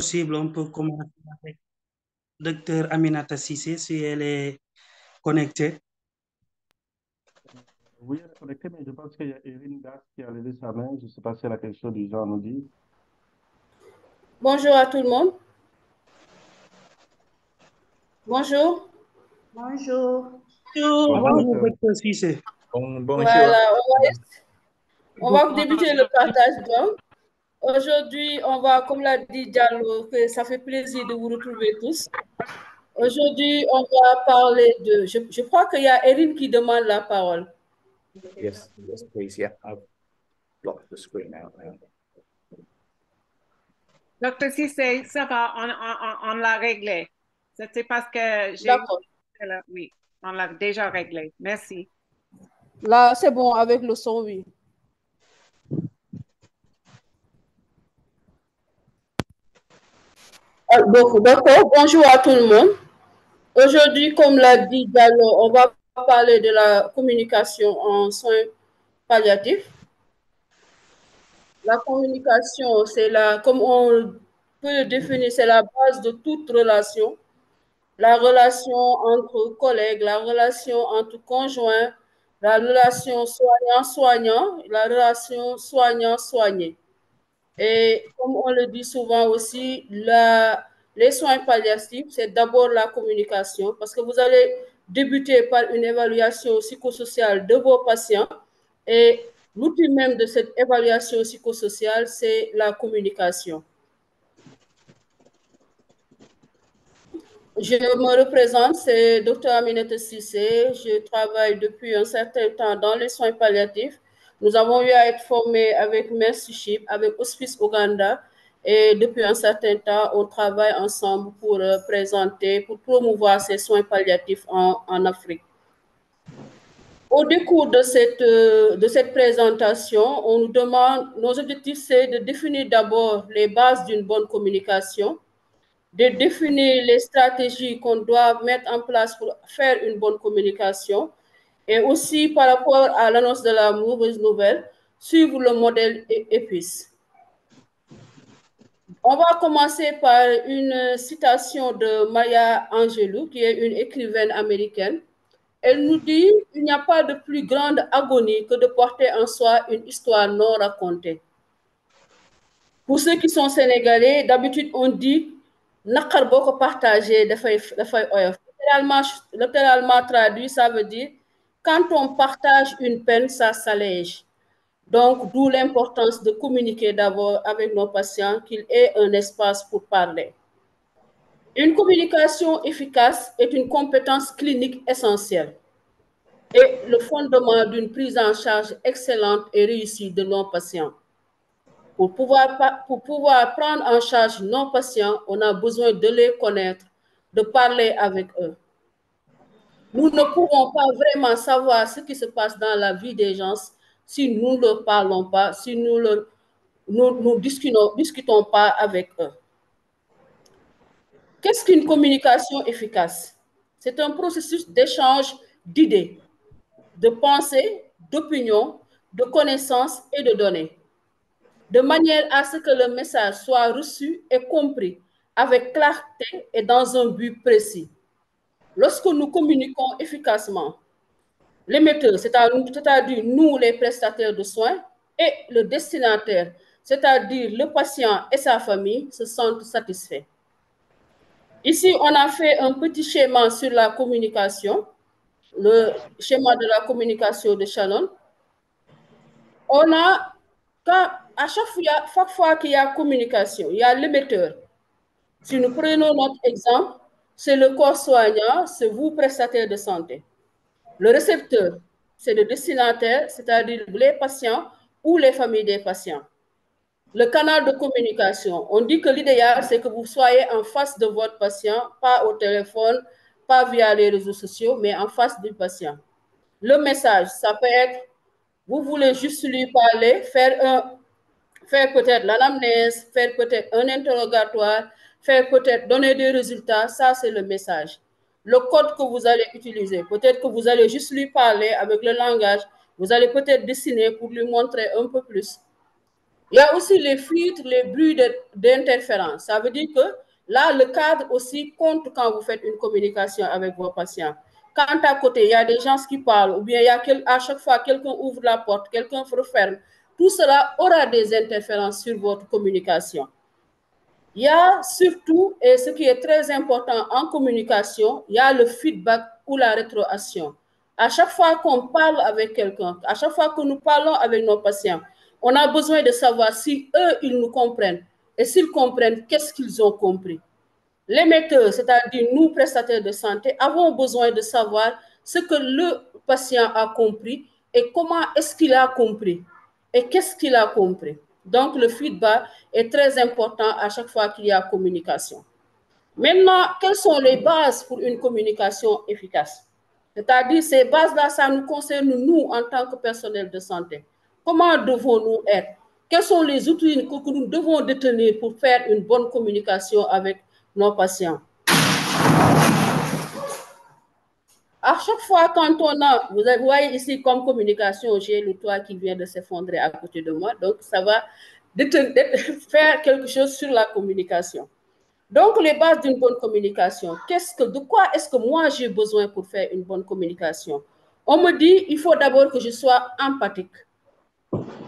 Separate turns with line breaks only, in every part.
possible, on peut commencer avec Docteur Aminata Cissé, si elle est connectée.
Oui, elle est connectée, mais je pense qu'il y a Erin Das qui a levé sa main. Je ne sais pas si elle a quelque chose du genre à nous dire.
Bonjour à tout le monde. Bonjour.
Bonjour.
Bonjour, Docteur Cissé.
Bonjour.
Voilà, on va débuter le partage. Donc, aujourd'hui, on va, comme l'a dit Diallo, que ça fait plaisir de vous retrouver tous. Aujourd'hui, on va parler de... Je crois qu'il y a Erin qui demande la parole.
Yes, please. Yeah, I've blocked the screen out now.
Docteur Cissé, ça va, on l'a réglé. C'est parce que j'ai...
D'accord.
Oui, on l'a déjà réglé. Merci.
Là, c'est bon, avec le son, oui. D'accord, bonjour à tout le monde. Aujourd'hui, comme l'a dit Diallo, on va parler de la communication en soins palliatifs. La communication, c'est comme on peut le définir, c'est la base de toute relation. La relation entre collègues, la relation entre conjoints, la relation soignant-soignant, la relation soignant-soigné. Et comme on le dit souvent aussi, les soins palliatifs, c'est d'abord la communication parce que vous allez débuter par une évaluation psychosociale de vos patients et l'outil même de cette évaluation psychosociale, c'est la communication. Je me représente, c'est Dr Aminata Cissé. Je travaille depuis un certain temps dans les soins palliatifs. Nous avons eu à être formés avec Mercyship, avec Hospice Ouganda. Et depuis un certain temps, on travaille ensemble pour présenter, pour promouvoir ces soins palliatifs en Afrique. Au décours de cette présentation, on nous demande, nos objectifs, c'est de définir d'abord les bases d'une bonne communication, de définir les stratégies qu'on doit mettre en place pour faire une bonne communication et aussi par rapport à l'annonce de la mauvaise nouvelle, suivre le modèle EPIS. On va commencer par une citation de Maya Angelou, qui est une écrivaine américaine. Elle nous dit « Il n'y a pas de plus grande agonie que de porter en soi une histoire non racontée ». Pour ceux qui sont sénégalais, d'habitude on dit naqar boko partagé dafay oyof. Littéralement traduit, ça veut dire quand on partage une peine, ça s'allège. Donc, d'où l'importance de communiquer d'abord avec nos patients, qu'il ait un espace pour parler. Une communication efficace est une compétence clinique essentielle et le fondement d'une prise en charge excellente et réussie de nos patients. Pour pouvoir prendre en charge nos patients, on a besoin de les connaître, de parler avec eux. Nous ne pouvons pas vraiment savoir ce qui se passe dans la vie des gens si nous ne leur parlons pas, si nous ne discutons pas avec eux. Qu'est-ce qu'une communication efficace? C'est un processus d'échange d'idées, de pensées, d'opinions, de connaissances et de données, de manière à ce que le message soit reçu et compris avec clarté et dans un but précis. Lorsque nous communiquons efficacement, l'émetteur, c'est-à-dire nous les prestataires de soins, et le destinataire, c'est-à-dire le patient et sa famille, se sentent satisfaits. Ici, on a fait un petit schéma sur la communication, le schéma de la communication de Shannon. On a, à chaque fois qu'il y a communication, il y a l'émetteur. Si nous prenons notre exemple, c'est le corps soignant, c'est vous, prestataire de santé. Le récepteur, c'est le destinataire, c'est-à-dire les patients ou les familles des patients. Le canal de communication, on dit que l'idéal, c'est que vous soyez en face de votre patient, pas au téléphone, pas via les réseaux sociaux, mais en face du patient. Le message, ça peut être, vous voulez juste lui parler, faire peut-être l'anamnèse, faire peut-être un interrogatoire, faire peut-être donner des résultats, ça c'est le message. Le code que vous allez utiliser, peut-être que vous allez juste lui parler avec le langage, vous allez peut-être dessiner pour lui montrer un peu plus. Il y a aussi les fuites, les bruits d'interférence. Ça veut dire que là, le cadre aussi compte quand vous faites une communication avec vos patients. Quand à côté, il y a des gens qui parlent, ou bien il y a à chaque fois quelqu'un ouvre la porte, quelqu'un referme, tout cela aura des interférences sur votre communication. Il y a surtout, et ce qui est très important en communication, il y a le feedback ou la rétroaction. À chaque fois qu'on parle avec quelqu'un, à chaque fois que nous parlons avec nos patients, on a besoin de savoir si eux, ils nous comprennent. Et s'ils comprennent, qu'est-ce qu'ils ont compris? L'émetteur, c'est-à-dire nous, prestataires de santé, avons besoin de savoir ce que le patient a compris et comment est-ce qu'il a compris et qu'est-ce qu'il a compris. Donc, le feedback est très important à chaque fois qu'il y a communication. Maintenant, quelles sont les bases pour une communication efficace? C'est-à-dire, ces bases-là, ça nous concerne nous en tant que personnel de santé. Comment devons-nous être? Quels sont les outils que nous devons détenir pour faire une bonne communication avec nos patients? À chaque fois, quand on a, vous voyez ici comme communication, j'ai le toit qui vient de s'effondrer à côté de moi, donc ça va faire quelque chose sur la communication. Donc, les bases d'une bonne communication, de quoi est-ce que moi j'ai besoin pour faire une bonne communication? On me dit, il faut d'abord que je sois empathique.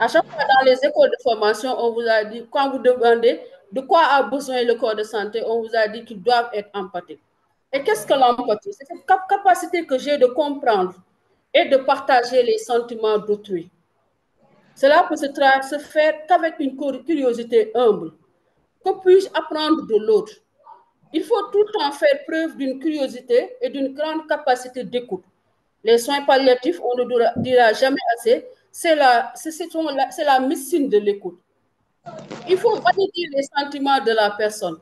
À chaque fois dans les écoles de formation, on vous a dit, quand vous demandez de quoi a besoin le corps de santé, on vous a dit qu'ils doivent être empathiques. Et qu'est-ce que l'empathie? C'est cette capacité que j'ai de comprendre et de partager les sentiments d'autrui. Cela peut se faire qu'avec une curiosité humble. Que puis-je apprendre de l'autre? Il faut tout le temps faire preuve d'une curiosité et d'une grande capacité d'écoute. Les soins palliatifs, on ne dira jamais assez, c'est la médecine de l'écoute. Il faut valider les sentiments de la personne.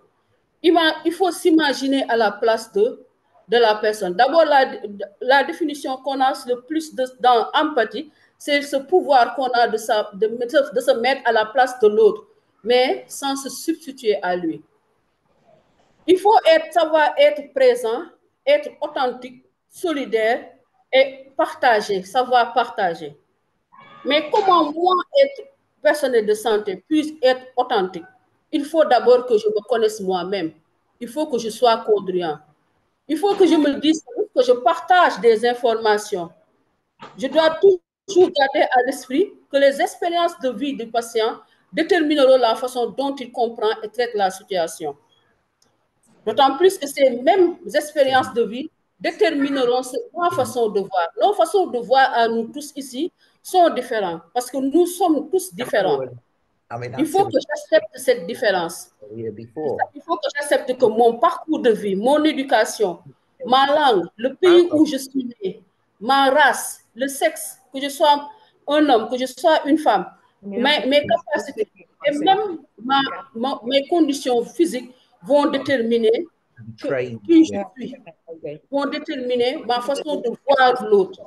Il faut s'imaginer à la place de la personne. D'abord, la définition qu'on a le plus dans l'empathie, c'est ce pouvoir qu'on a de se mettre à la place de l'autre, mais sans se substituer à lui. Il faut savoir être présent, être authentique, solidaire et partager, savoir partager. Mais comment moi, être personnel de santé, puisse être authentique? Il faut d'abord que je me connaisse moi-même. Il faut que je sois congruent. Il faut que je me dise que je partage des informations. Je dois toujours garder à l'esprit que les expériences de vie du patient détermineront la façon dont il comprend et traite la situation. D'autant plus que ces mêmes expériences de vie détermineront nos façons de voir. Nos façons de voir à nous tous ici sont différentes parce que nous sommes tous différents. Il faut que j'accepte cette différence. Il faut que j'accepte que mon parcours de vie, mon éducation, ma langue, le pays où je suis né, ma race, le sexe, que je sois un homme, que je sois une femme, mes capacités et même mes conditions physiques vont déterminer qui je suis, vont déterminer ma façon de voir l'autre.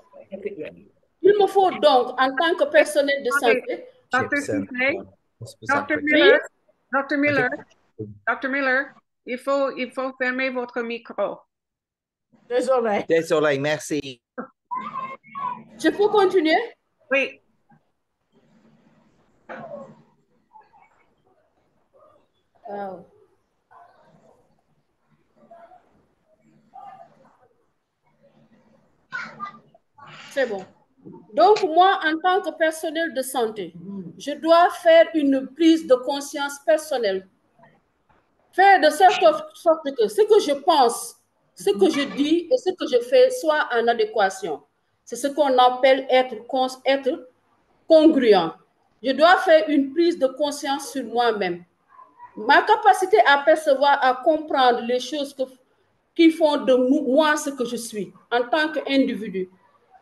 Il me faut donc, en tant que personnel de santé,
Dr. Miller, il faut fermer votre micro.
Désolé. Désolé, merci.
Je peux continuer?
Oui.
Wow. C'est bon. Donc, moi, en tant que personnel de santé, je dois faire une prise de conscience personnelle. Faire de sorte que ce que je pense, ce que je dis et ce que je fais soit en adéquation. C'est ce qu'on appelle être congruent. Je dois faire une prise de conscience sur moi-même. Ma capacité à percevoir, à comprendre les choses qui font de moi ce que je suis en tant qu'individu,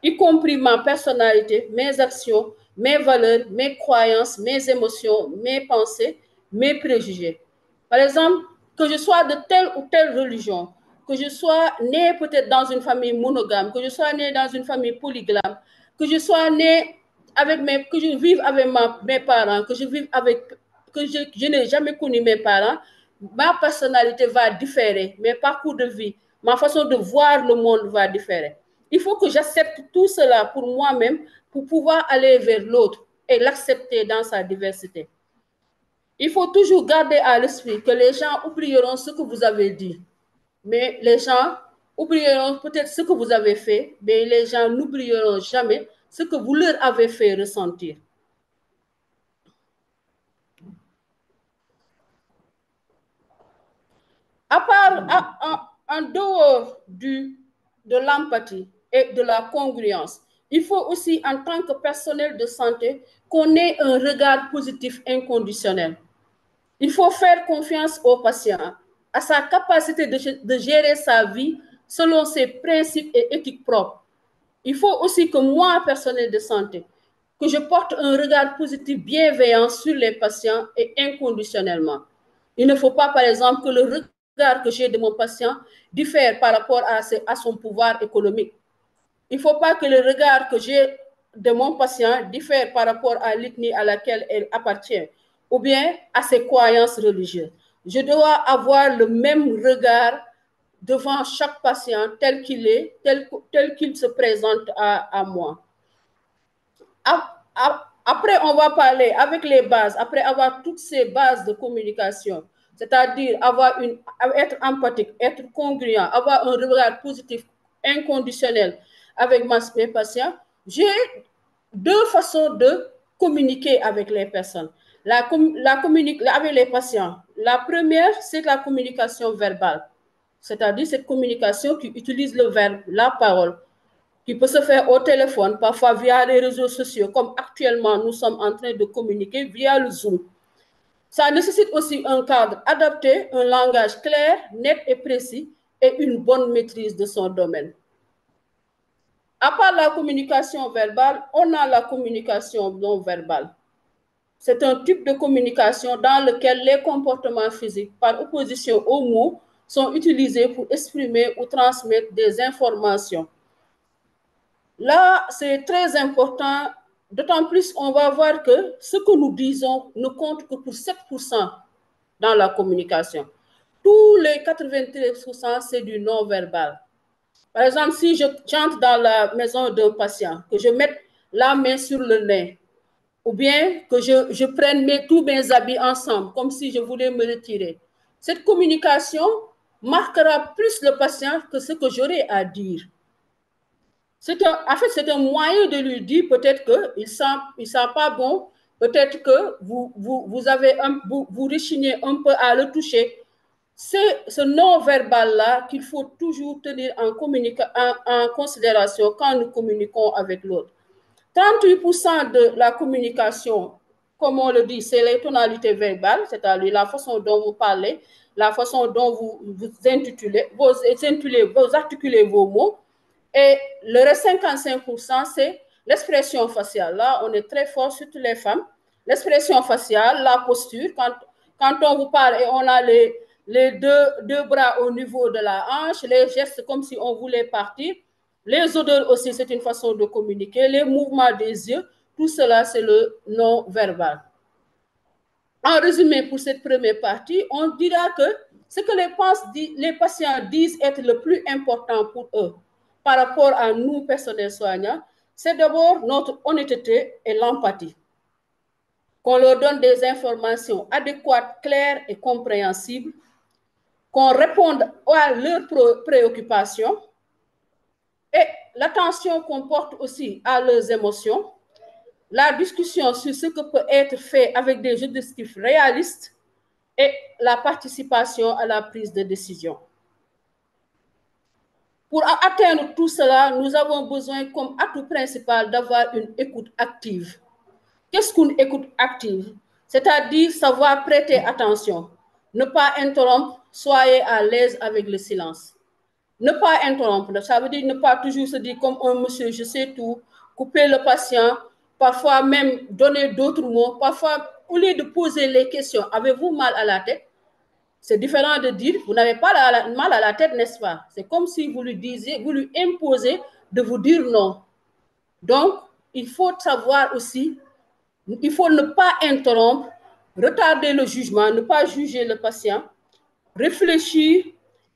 y compris ma personnalité, mes actions, mes valeurs, mes croyances, mes émotions, mes pensées, mes préjugés. Par exemple, que je sois de telle ou telle religion, que je sois né peut-être dans une famille monogame, que je sois né dans une famille polygame, que je sois né que je vive avec mes parents, que je vive que je n'ai jamais connu mes parents, ma personnalité va différer, mes parcours de vie, ma façon de voir le monde va différer. Il faut que j'accepte tout cela pour moi-même, pour pouvoir aller vers l'autre et l'accepter dans sa diversité. Il faut toujours garder à l'esprit que les gens oublieront ce que vous avez dit. Mais les gens oublieront peut-être ce que vous avez fait, mais les gens n'oublieront jamais ce que vous leur avez fait ressentir. En dehors de l'empathie et de la congruence, il faut aussi, en tant que personnel de santé, qu'on ait un regard positif inconditionnel. Il faut faire confiance au patient, à sa capacité de gérer sa vie selon ses principes et éthiques propres. Il faut aussi que moi, personnel de santé, que je porte un regard positif bienveillant sur les patients et inconditionnellement. Il ne faut pas, par exemple, que le regard que j'ai de mon patient diffère par rapport à son pouvoir économique. Il ne faut pas que le regard que j'ai de mon patient diffère par rapport à l'ethnie à laquelle elle appartient ou bien à ses croyances religieuses. Je dois avoir le même regard devant chaque patient tel qu'il est, tel qu'il se présente à moi. Après, on va parler avec les bases, après avoir toutes ces bases de communication, c'est-à-dire être empathique, être congruent, avoir un regard positif, inconditionnel avec mes patients. J'ai deux façons de communiquer avec les personnes. Avec les patients. La première, c'est la communication verbale, c'est-à-dire cette communication qui utilise le verbe, la parole, qui peut se faire au téléphone, parfois via les réseaux sociaux, comme actuellement nous sommes en train de communiquer via le Zoom. Ça nécessite aussi un cadre adapté, un langage clair, net et précis et une bonne maîtrise de son domaine. À part la communication verbale, on a la communication non verbale. C'est un type de communication dans lequel les comportements physiques, par opposition aux mots, sont utilisés pour exprimer ou transmettre des informations. Là, c'est très important, d'autant plus on va voir que ce que nous disons ne compte que pour 7% dans la communication. Tous les 93%, c'est du non-verbal. Par exemple, si j'entre dans la maison d'un patient, que je mette la main sur le nez, ou bien que je prenne tous mes habits ensemble, comme si je voulais me retirer, cette communication marquera plus le patient que ce que j'aurai à dire. En fait, c'est un moyen de lui dire peut-être qu'il ne sent pas bon, peut-être que vous rechignez un peu à le toucher. C'est ce non-verbal-là qu'il faut toujours tenir en considération quand nous communiquons avec l'autre. 38% de la communication, comme on le dit, c'est les tonalités verbales, c'est-à-dire la façon dont vous parlez, la façon dont vous articulez vos mots. Et le reste 55%, c'est l'expression faciale. Là, on est très fort, surtout les femmes. L'expression faciale, la posture, quand on vous parle et on a les deux bras au niveau de la hanche, les gestes comme si on voulait partir. Les odeurs aussi, c'est une façon de communiquer. Les mouvements des yeux, tout cela, c'est le non-verbal. En résumé, pour cette première partie, on dira que ce que les patients disent être le plus important pour eux par rapport à nous, personnels soignants, c'est d'abord notre honnêteté et l'empathie. Qu'on leur donne des informations adéquates, claires et compréhensibles, qu'on réponde à leurs préoccupations et l'attention qu'on porte aussi à leurs émotions, la discussion sur ce que peut être fait avec des objectifs réalistes et la participation à la prise de décision. Pour atteindre tout cela, nous avons besoin comme atout principal d'avoir une écoute active. Qu'est-ce qu'une écoute active? C'est-à-dire savoir prêter attention, ne pas interrompre, soyez à l'aise avec le silence. Ne pas interrompre, ça veut dire ne pas toujours se dire comme un monsieur, je sais tout, couper le patient, parfois même donner d'autres mots, parfois au lieu de poser les questions, avez-vous mal à la tête? C'est différent de dire, vous n'avez pas mal à la tête, n'est-ce pas? C'est comme si vous lui imposez de vous dire non. Donc, il faut savoir aussi, il faut ne pas interrompre, retarder le jugement, ne pas juger le patient, réfléchir,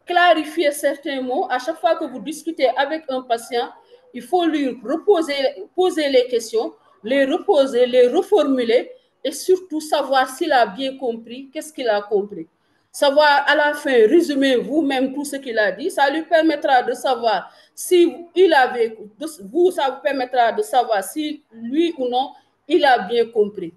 clarifier certains mots. À chaque fois que vous discutez avec un patient, il faut lui poser les questions, les reposer, les reformuler et surtout savoir s'il a bien compris, qu'est-ce qu'il a compris. Savoir à la fin résumer vous-même tout ce qu'il a dit, ça lui permettra de savoir si il avait, vous, ça vous permettra de savoir si lui ou non, il a bien compris.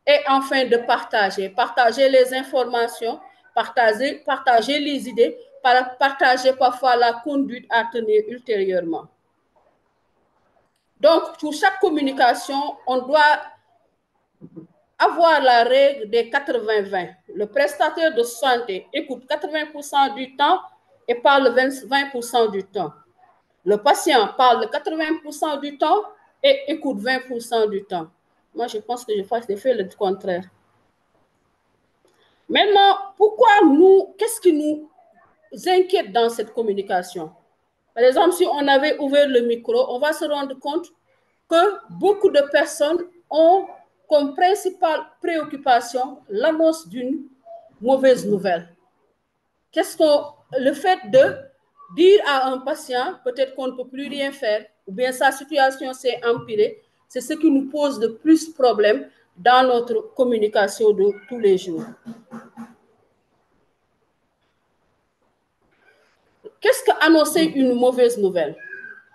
Et enfin de partager les informations, partager les idées, partager parfois la conduite à tenir ultérieurement. Donc, pour chaque communication, on doit avoir la règle des 80-20. Le prestataire de santé écoute 80% du temps et parle 20% du temps. Le patient parle 80% du temps et écoute 20% du temps. Moi, je pense que j'ai fait le contraire. Maintenant, qu'est-ce qui nous inquiète dans cette communication? Par exemple, si on avait ouvert le micro, on va se rendre compte que beaucoup de personnes ont comme principale préoccupation l'annonce d'une mauvaise nouvelle. Le fait de dire à un patient peut-être qu'on ne peut plus rien faire, ou bien sa situation s'est empirée, c'est ce qui nous pose de plus problèmes dans notre communication de tous les jours. Qu'est-ce qu'annoncer une mauvaise nouvelle?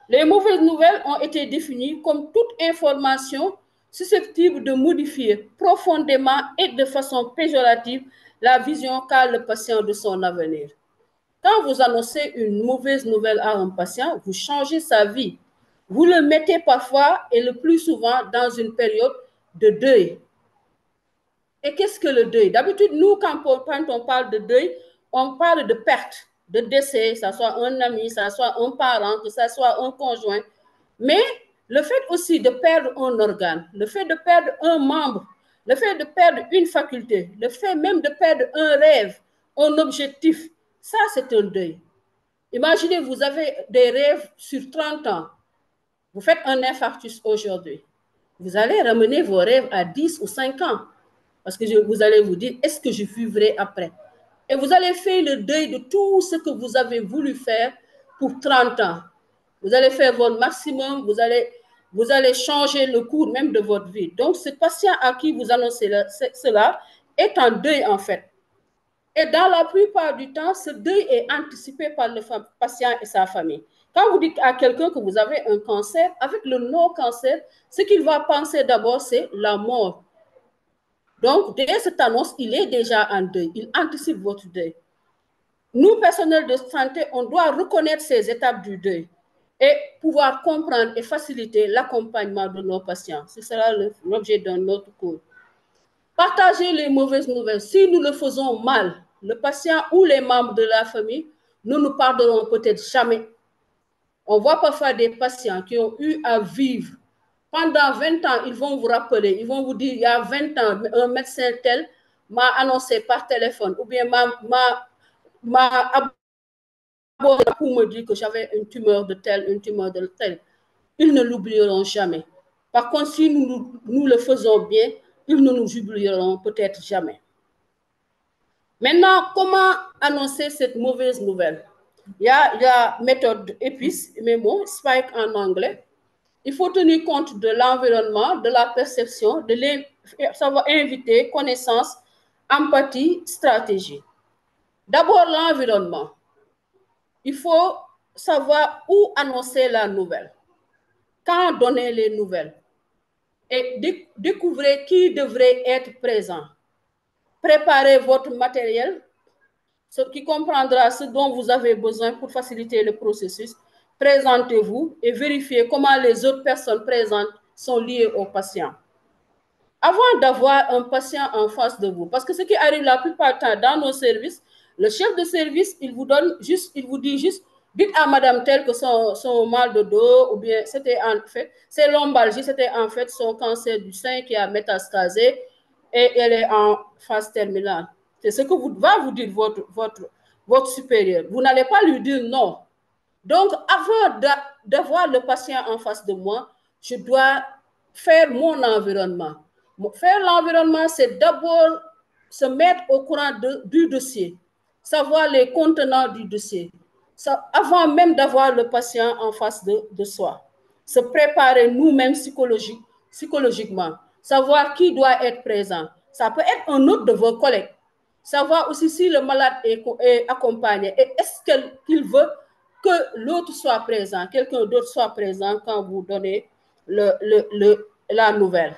Les mauvaises nouvelles ont été définies comme toute information susceptible de modifier profondément et de façon péjorative la vision qu'a le patient de son avenir. Quand vous annoncez une mauvaise nouvelle à un patient, vous changez sa vie. Vous le mettez parfois et le plus souvent dans une période de deuil. Et qu'est-ce que le deuil? D'habitude, nous, quand on parle de deuil, on parle de perte, de décès, que ce soit un ami, que ce soit un parent, que ce soit un conjoint. Mais le fait aussi de perdre un organe, le fait de perdre un membre, le fait de perdre une faculté, le fait même de perdre un rêve, un objectif, ça c'est un deuil. Imaginez, vous avez des rêves sur 30 ans. Vous faites un infarctus aujourd'hui. Vous allez ramener vos rêves à 10 ou 5 ans. Parce que vous allez vous dire, est-ce que je vivrai après? Et vous allez faire le deuil de tout ce que vous avez voulu faire pour 30 ans. Vous allez faire votre maximum, vous allez changer le cours même de votre vie. Donc, ce patient à qui vous annoncez cela est en deuil en fait. Et dans la plupart du temps, ce deuil est anticipé par le patient et sa famille. Quand vous dites à quelqu'un que vous avez un cancer, avec le non-cancer, ce qu'il va penser d'abord, c'est la mort. Donc, dès cette annonce, il est déjà en deuil. Il anticipe votre deuil. Nous, personnels de santé, on doit reconnaître ces étapes du deuil et pouvoir comprendre et faciliter l'accompagnement de nos patients. Ce sera l'objet d'un autre cours. Partager les mauvaises nouvelles. Si nous le faisons mal, le patient ou les membres de la famille, nous ne pardonnerons peut-être jamais. On voit parfois des patients qui ont eu à vivre pendant 20 ans, ils vont vous rappeler, ils vont vous dire, il y a 20 ans, un médecin tel m'a annoncé par téléphone, ou bien m'a abordé pour me dire que j'avais une tumeur de tel, une tumeur de tel. Ils ne l'oublieront jamais. Par contre, si nous le faisons bien, ils ne nous oublieront peut-être jamais. Maintenant, comment annoncer cette mauvaise nouvelle? Il y a la méthode EPIS, Spike en anglais. Il faut tenir compte de l'environnement, de la perception, de savoir inviter, connaissance, empathie, stratégie. D'abord, l'environnement. Il faut savoir où annoncer la nouvelle, quand donner les nouvelles et découvrir qui devrait être présent. Préparez votre matériel, ce qui comprendra ce dont vous avez besoin pour faciliter le processus. Présentez-vous et vérifiez comment les autres personnes présentes sont liées au patient. Avant d'avoir un patient en face de vous, parce que ce qui arrive la plupart du temps dans nos services, le chef de service, il vous dit juste, dites à madame telle que son mal de dos, ou bien c'était en fait, c'est lombalgie, c'était en fait son cancer du sein qui a métastasé et elle est en phase terminale. C'est ce que va vous dire votre supérieur. Vous n'allez pas lui dire non. Donc, avant d'avoir le patient en face de moi, je dois faire mon environnement. Faire l'environnement, c'est d'abord se mettre au courant du dossier, savoir les contenants du dossier, avant même d'avoir le patient en face de soi. Se préparer nous-mêmes psychologiquement, savoir qui doit être présent. Ça peut être un autre de vos collègues. Savoir aussi si le malade est accompagné et est-ce qu'il veut que l'autre soit présent, quelqu'un d'autre soit présent quand vous donnez la nouvelle,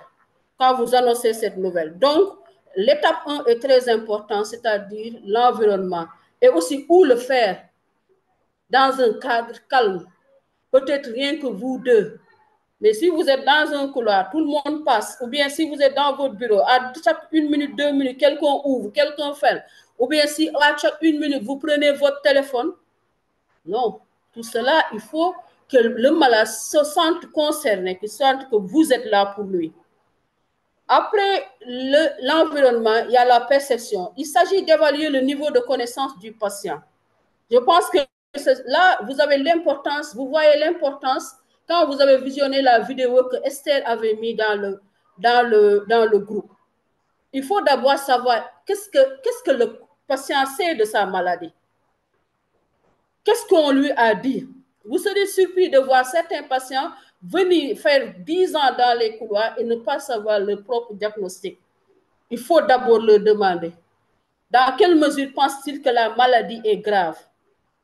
quand vous annoncez cette nouvelle. Donc, l'étape 1 est très importante, c'est-à-dire l'environnement et aussi où le faire dans un cadre calme, peut-être rien que vous deux. Mais si vous êtes dans un couloir, tout le monde passe, ou bien si vous êtes dans votre bureau, à chaque 1 minute, 2 minutes, quelqu'un ouvre, quelqu'un ferme, ou bien si à chaque 1 minute, vous prenez votre téléphone, non, tout cela, il faut que le malade se sente concerné, qu'il sente que vous êtes là pour lui. Après l'environnement, il y a la perception. Il s'agit d'évaluer le niveau de connaissance du patient. Je pense que là, vous avez l'importance, vous voyez l'importance quand vous avez visionné la vidéo que Esther avait mis dans le groupe. Il faut d'abord savoir qu'est-ce que le patient sait de sa maladie. Qu'est-ce qu'on lui a dit? Vous serez surpris de voir certains patients venir faire 10 ans dans les couloirs et ne pas savoir leur propre diagnostic. Il faut d'abord leur demander dans quelle mesure pense-t-il que la maladie est grave?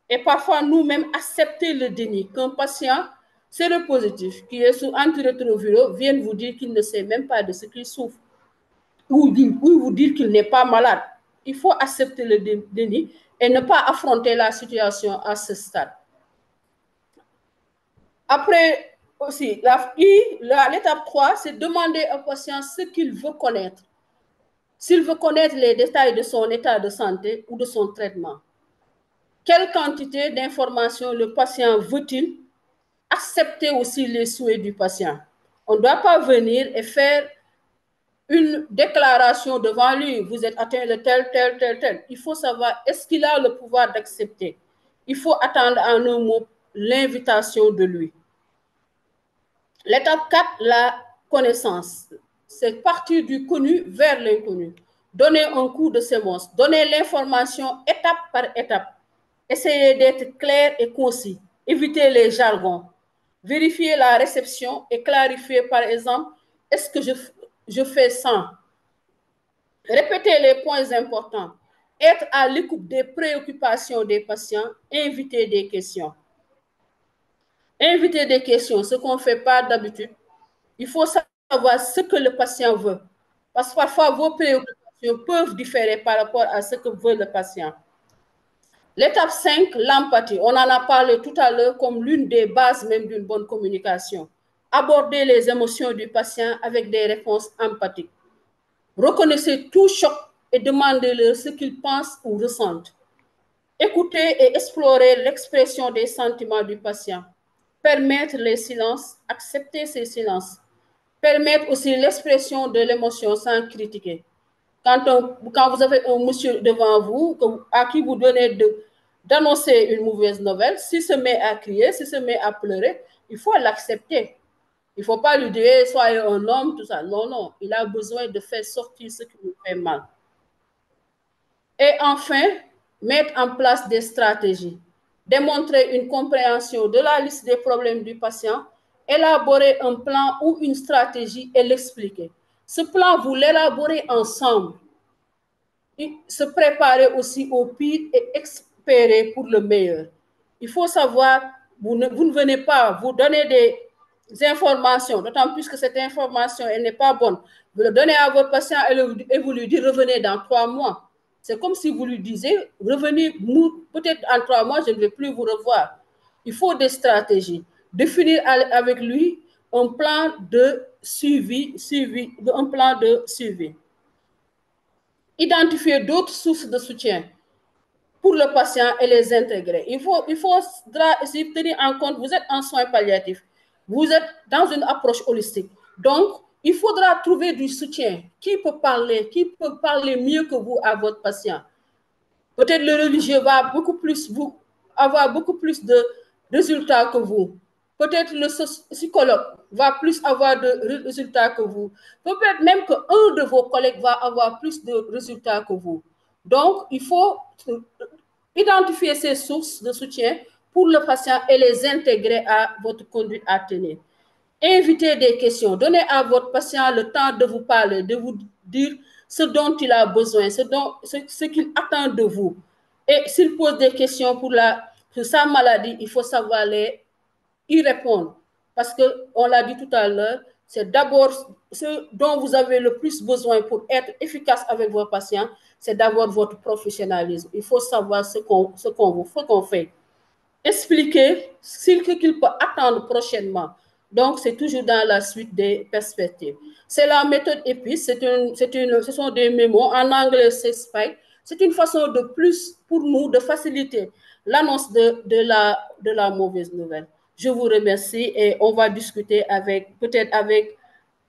Et parfois, nous-mêmes, accepter le déni qu'un patient séropositif qui est sous antirétroviraux vienne vous dire qu'il ne sait même pas de ce qu'il souffre ou vous dire qu'il n'est pas malade. Il faut accepter le déni et ne pas affronter la situation à ce stade. Après aussi, l'étape 3, c'est demander au patient ce qu'il veut connaître. S'il veut connaître les détails de son état de santé ou de son traitement. Quelle quantité d'informations le patient veut-il? Accepter aussi les souhaits du patient. On ne doit pas venir et faire une déclaration devant lui. Vous êtes atteint de tel. Il faut savoir, est-ce qu'il a le pouvoir d'accepter? Il faut attendre en un mot l'invitation de lui. L'étape 4, la connaissance. C'est partir du connu vers l'inconnu. Donner un coup de sémence. Donner l'information étape par étape. Essayez d'être clair et concis. Évitez les jargons. Vérifiez la réception et clarifier, par exemple, est-ce que je fais 100? Répétez les points importants. Être à l'écoute des préoccupations des patients. Inviter des questions. Inviter des questions, ce qu'on ne fait pas d'habitude. Il faut savoir ce que le patient veut. Parce que parfois, vos préoccupations peuvent différer par rapport à ce que veut le patient. L'étape 5, l'empathie. On en a parlé tout à l'heure comme l'une des bases même d'une bonne communication. Aborder les émotions du patient avec des réponses empathiques. Reconnaissez tout choc et demandez-leur ce qu'ils pensent ou ressentent. Écoutez et explorer l'expression des sentiments du patient. Permettre les silences, accepter ces silences. Permettre aussi l'expression de l'émotion sans critiquer. Quand vous avez un monsieur devant vous, à qui vous donnez d'annoncer une mauvaise nouvelle, s'il se met à crier, s'il se met à pleurer, il faut l'accepter. Il ne faut pas lui dire, soyez un homme, tout ça. Non, non, il a besoin de faire sortir ce qui lui fait mal. Et enfin, mettre en place des stratégies. Démontrer une compréhension de la liste des problèmes du patient, élaborer un plan ou une stratégie et l'expliquer. Ce plan, vous l'élaborez ensemble. Et se préparer aussi au pire et espérer pour le meilleur. Il faut savoir, vous ne venez pas vous donner des informations, d'autant plus que cette information, elle n'est pas bonne. Vous le donnez à votre patient et vous lui dites revenez dans 3 mois. C'est comme si vous lui disiez revenez, peut-être en 3 mois, je ne vais plus vous revoir. Il faut des stratégies. Définir avec lui un plan de suivi. Identifier d'autres sources de soutien pour le patient et les intégrer. Il faudra aussi tenir en compte, vous êtes en soins palliatifs, vous êtes dans une approche holistique. Donc, il faudra trouver du soutien. Qui peut parler mieux que vous à votre patient? Peut-être le religieux va avoir beaucoup plus de résultats que vous. Peut-être le psychologue va plus avoir de résultats que vous. Peut-être même qu'un de vos collègues va avoir plus de résultats que vous. Donc, il faut identifier ces sources de soutien pour le patient et les intégrer à votre conduite à tenir. Invitez des questions. Donnez à votre patient le temps de vous parler, de vous dire ce dont il a besoin, ce qu'il attend de vous. Et s'il pose des questions pour sa maladie, il faut savoir y répondre. Parce qu'on l'a dit tout à l'heure, c'est d'abord ce dont vous avez le plus besoin pour être efficace avec vos patients, c'est d'abord votre professionnalisme. Il faut savoir ce qu'on fait. Expliquer ce qu'il peut attendre prochainement. Donc, c'est toujours dans la suite des perspectives. C'est la méthode EPIS, ce sont des mémos, en anglais c'est SPIKE. C'est une façon de plus pour nous de faciliter l'annonce de la mauvaise nouvelle. Je vous remercie et on va discuter peut-être avec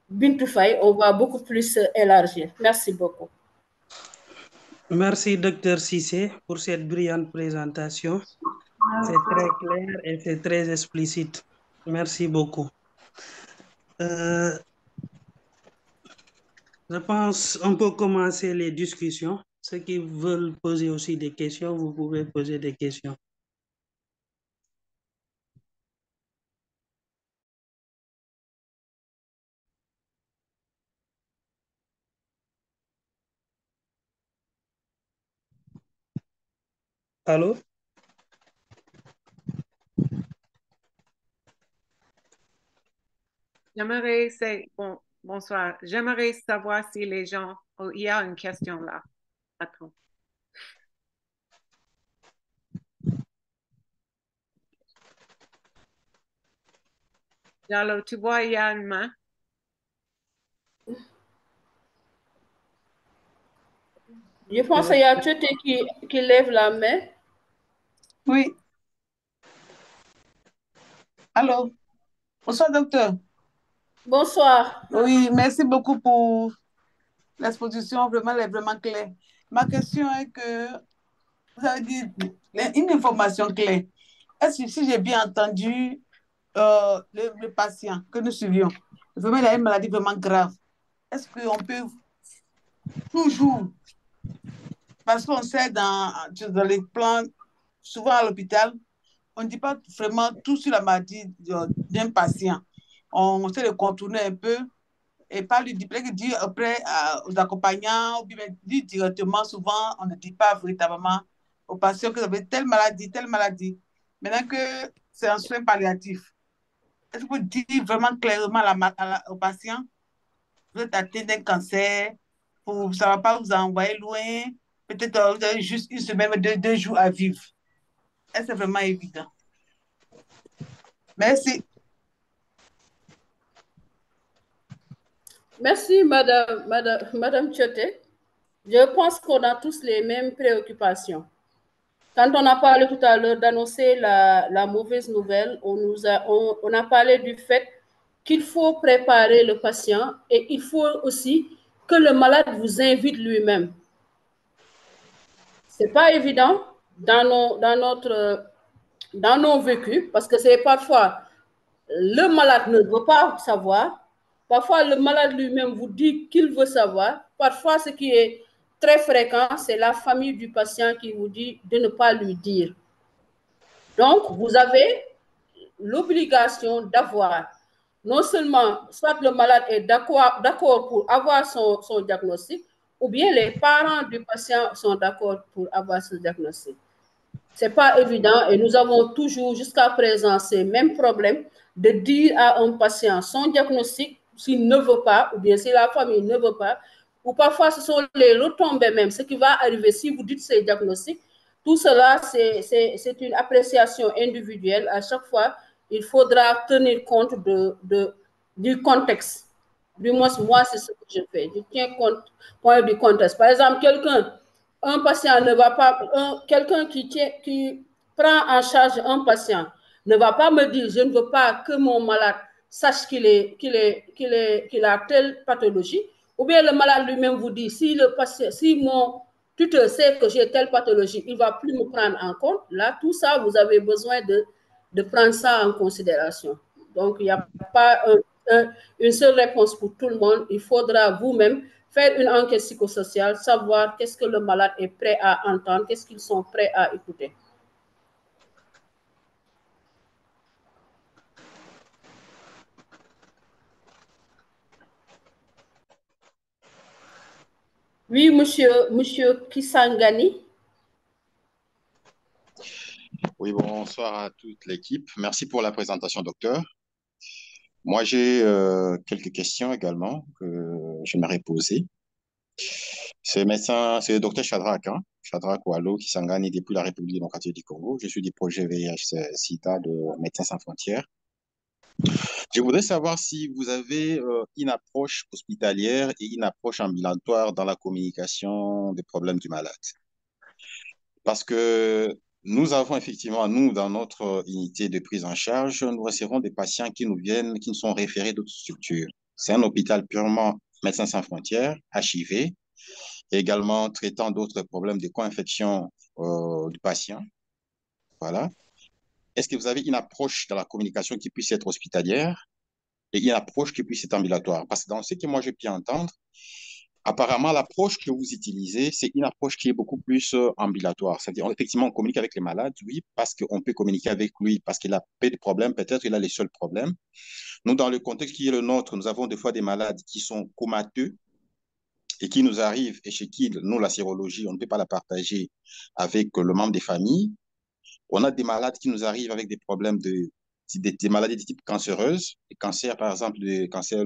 Bintou Faye, on va beaucoup plus élargir. Merci beaucoup.
Merci, Dr Cissé, pour cette brillante présentation. C'est très clair et c'est très explicite. Merci beaucoup. Je pense qu'on peut commencer les discussions. Ceux qui veulent poser aussi des questions, vous pouvez poser des questions. Allô?
J'aimerais, bonsoir. J'aimerais savoir si les gens, il y a une question là. Attends. Alors, tu vois, il y a une main.
Je pense qu'il y a Tchoté qui lève la main.
Oui. Allô? Bonsoir, docteur.
Bonsoir.
Oui, merci beaucoup pour l'exposition, vraiment, elle est vraiment claire. Ma question est que vous avez dit une information claire. Est-ce que si j'ai bien entendu le patient que nous suivions, vraiment, il a une maladie vraiment grave. Est-ce qu'on peut toujours, parce qu'on sait dans les plans, souvent à l'hôpital, on ne dit pas vraiment tout sur la maladie d'un patient. On essaie de contourner un peu et pas lui dire après aux accompagnants ou bien dire directement, souvent, on ne dit pas véritablement aux patients que vous avez telle maladie, telle maladie. Maintenant que c'est un soin palliatif, est-ce que vous dites vraiment clairement au patient, vous êtes atteint d'un cancer, ça ne va pas vous envoyer loin, peut-être vous avez juste une semaine, deux jours à vivre. Est-ce que c'est vraiment évident? Merci.
Merci, Madame Tchoté. Je pense qu'on a tous les mêmes préoccupations. Quand on a parlé tout à l'heure d'annoncer la mauvaise nouvelle, on a parlé du fait qu'il faut préparer le patient et il faut aussi que le malade vous invite lui-même. Ce n'est pas évident dans nos vécus parce que c'est parfois le malade ne veut pas savoir. Parfois, le malade lui-même vous dit qu'il veut savoir. Parfois, ce qui est très fréquent, c'est la famille du patient qui vous dit de ne pas lui dire. Donc, vous avez l'obligation d'avoir non seulement, soit le malade est d'accord pour avoir son diagnostic, ou bien les parents du patient sont d'accord pour avoir ce diagnostic. Ce n'est pas évident et nous avons toujours jusqu'à présent ces mêmes problèmes de dire à un patient son diagnostic s'il ne veut pas ou bien si la famille ne veut pas, ou parfois ce sont les retombées même, ce qui va arriver si vous dites ces diagnostics. Tout cela, c'est une appréciation individuelle. À chaque fois, il faudra tenir compte du contexte. Du moins, moi, c'est ce que je fais. Je tiens compte du contexte. Par exemple, un patient ne va pas, quelqu'un qui prend en charge un patient ne va pas me dire, je ne veux pas que mon malade sache qu'il a telle pathologie, ou bien le malade lui-même vous dit, si mon tuteur sait que j'ai telle pathologie, il ne va plus me prendre en compte. Là, tout ça, vous avez besoin de prendre ça en considération. Donc, il n'y a pas une seule réponse pour tout le monde. Il faudra vous-même faire une enquête psychosociale, savoir qu'est-ce que le malade est prêt à entendre, qu'est-ce qu'ils sont prêts à écouter. Oui, monsieur Kisangani.
Oui, bonsoir à toute l'équipe. Merci pour la présentation, docteur. Moi, j'ai quelques questions également que j'aimerais poser. C'est le docteur Shadrach, Shadrach Walo Kisangani depuis la République démocratique du Congo. Je suis du projet VIH-Sida de Médecins sans frontières. Je voudrais savoir si vous avez une approche hospitalière et une approche ambulatoire dans la communication des problèmes du malade. Parce que nous avons effectivement, nous, dans notre unité de prise en charge, nous recevons des patients qui nous viennent, qui nous sont référés d'autres structures. C'est un hôpital purement Médecins sans frontières, HIV, et également traitant d'autres problèmes de co-infection du patient. Voilà. Est-ce que vous avez une approche dans la communication qui puisse être hospitalière et une approche qui puisse être ambulatoire? Parce que dans ce que moi j'ai pu entendre, apparemment, l'approche que vous utilisez, c'est une approche qui est beaucoup plus ambulatoire. C'est-à-dire, effectivement, on communique avec les malades, oui, parce qu'on peut communiquer avec lui, parce qu'il a peu de problèmes, peut-être il a les seuls problèmes. Nous, dans le contexte qui est le nôtre, nous avons des fois des malades qui sont comateux et qui nous arrivent, et chez qui, nous, la sérologie, on ne peut pas la partager avec le membre des familles. On a des malades qui nous arrivent avec des problèmes des maladies de type cancéreuse, des cancers, par exemple, des cancers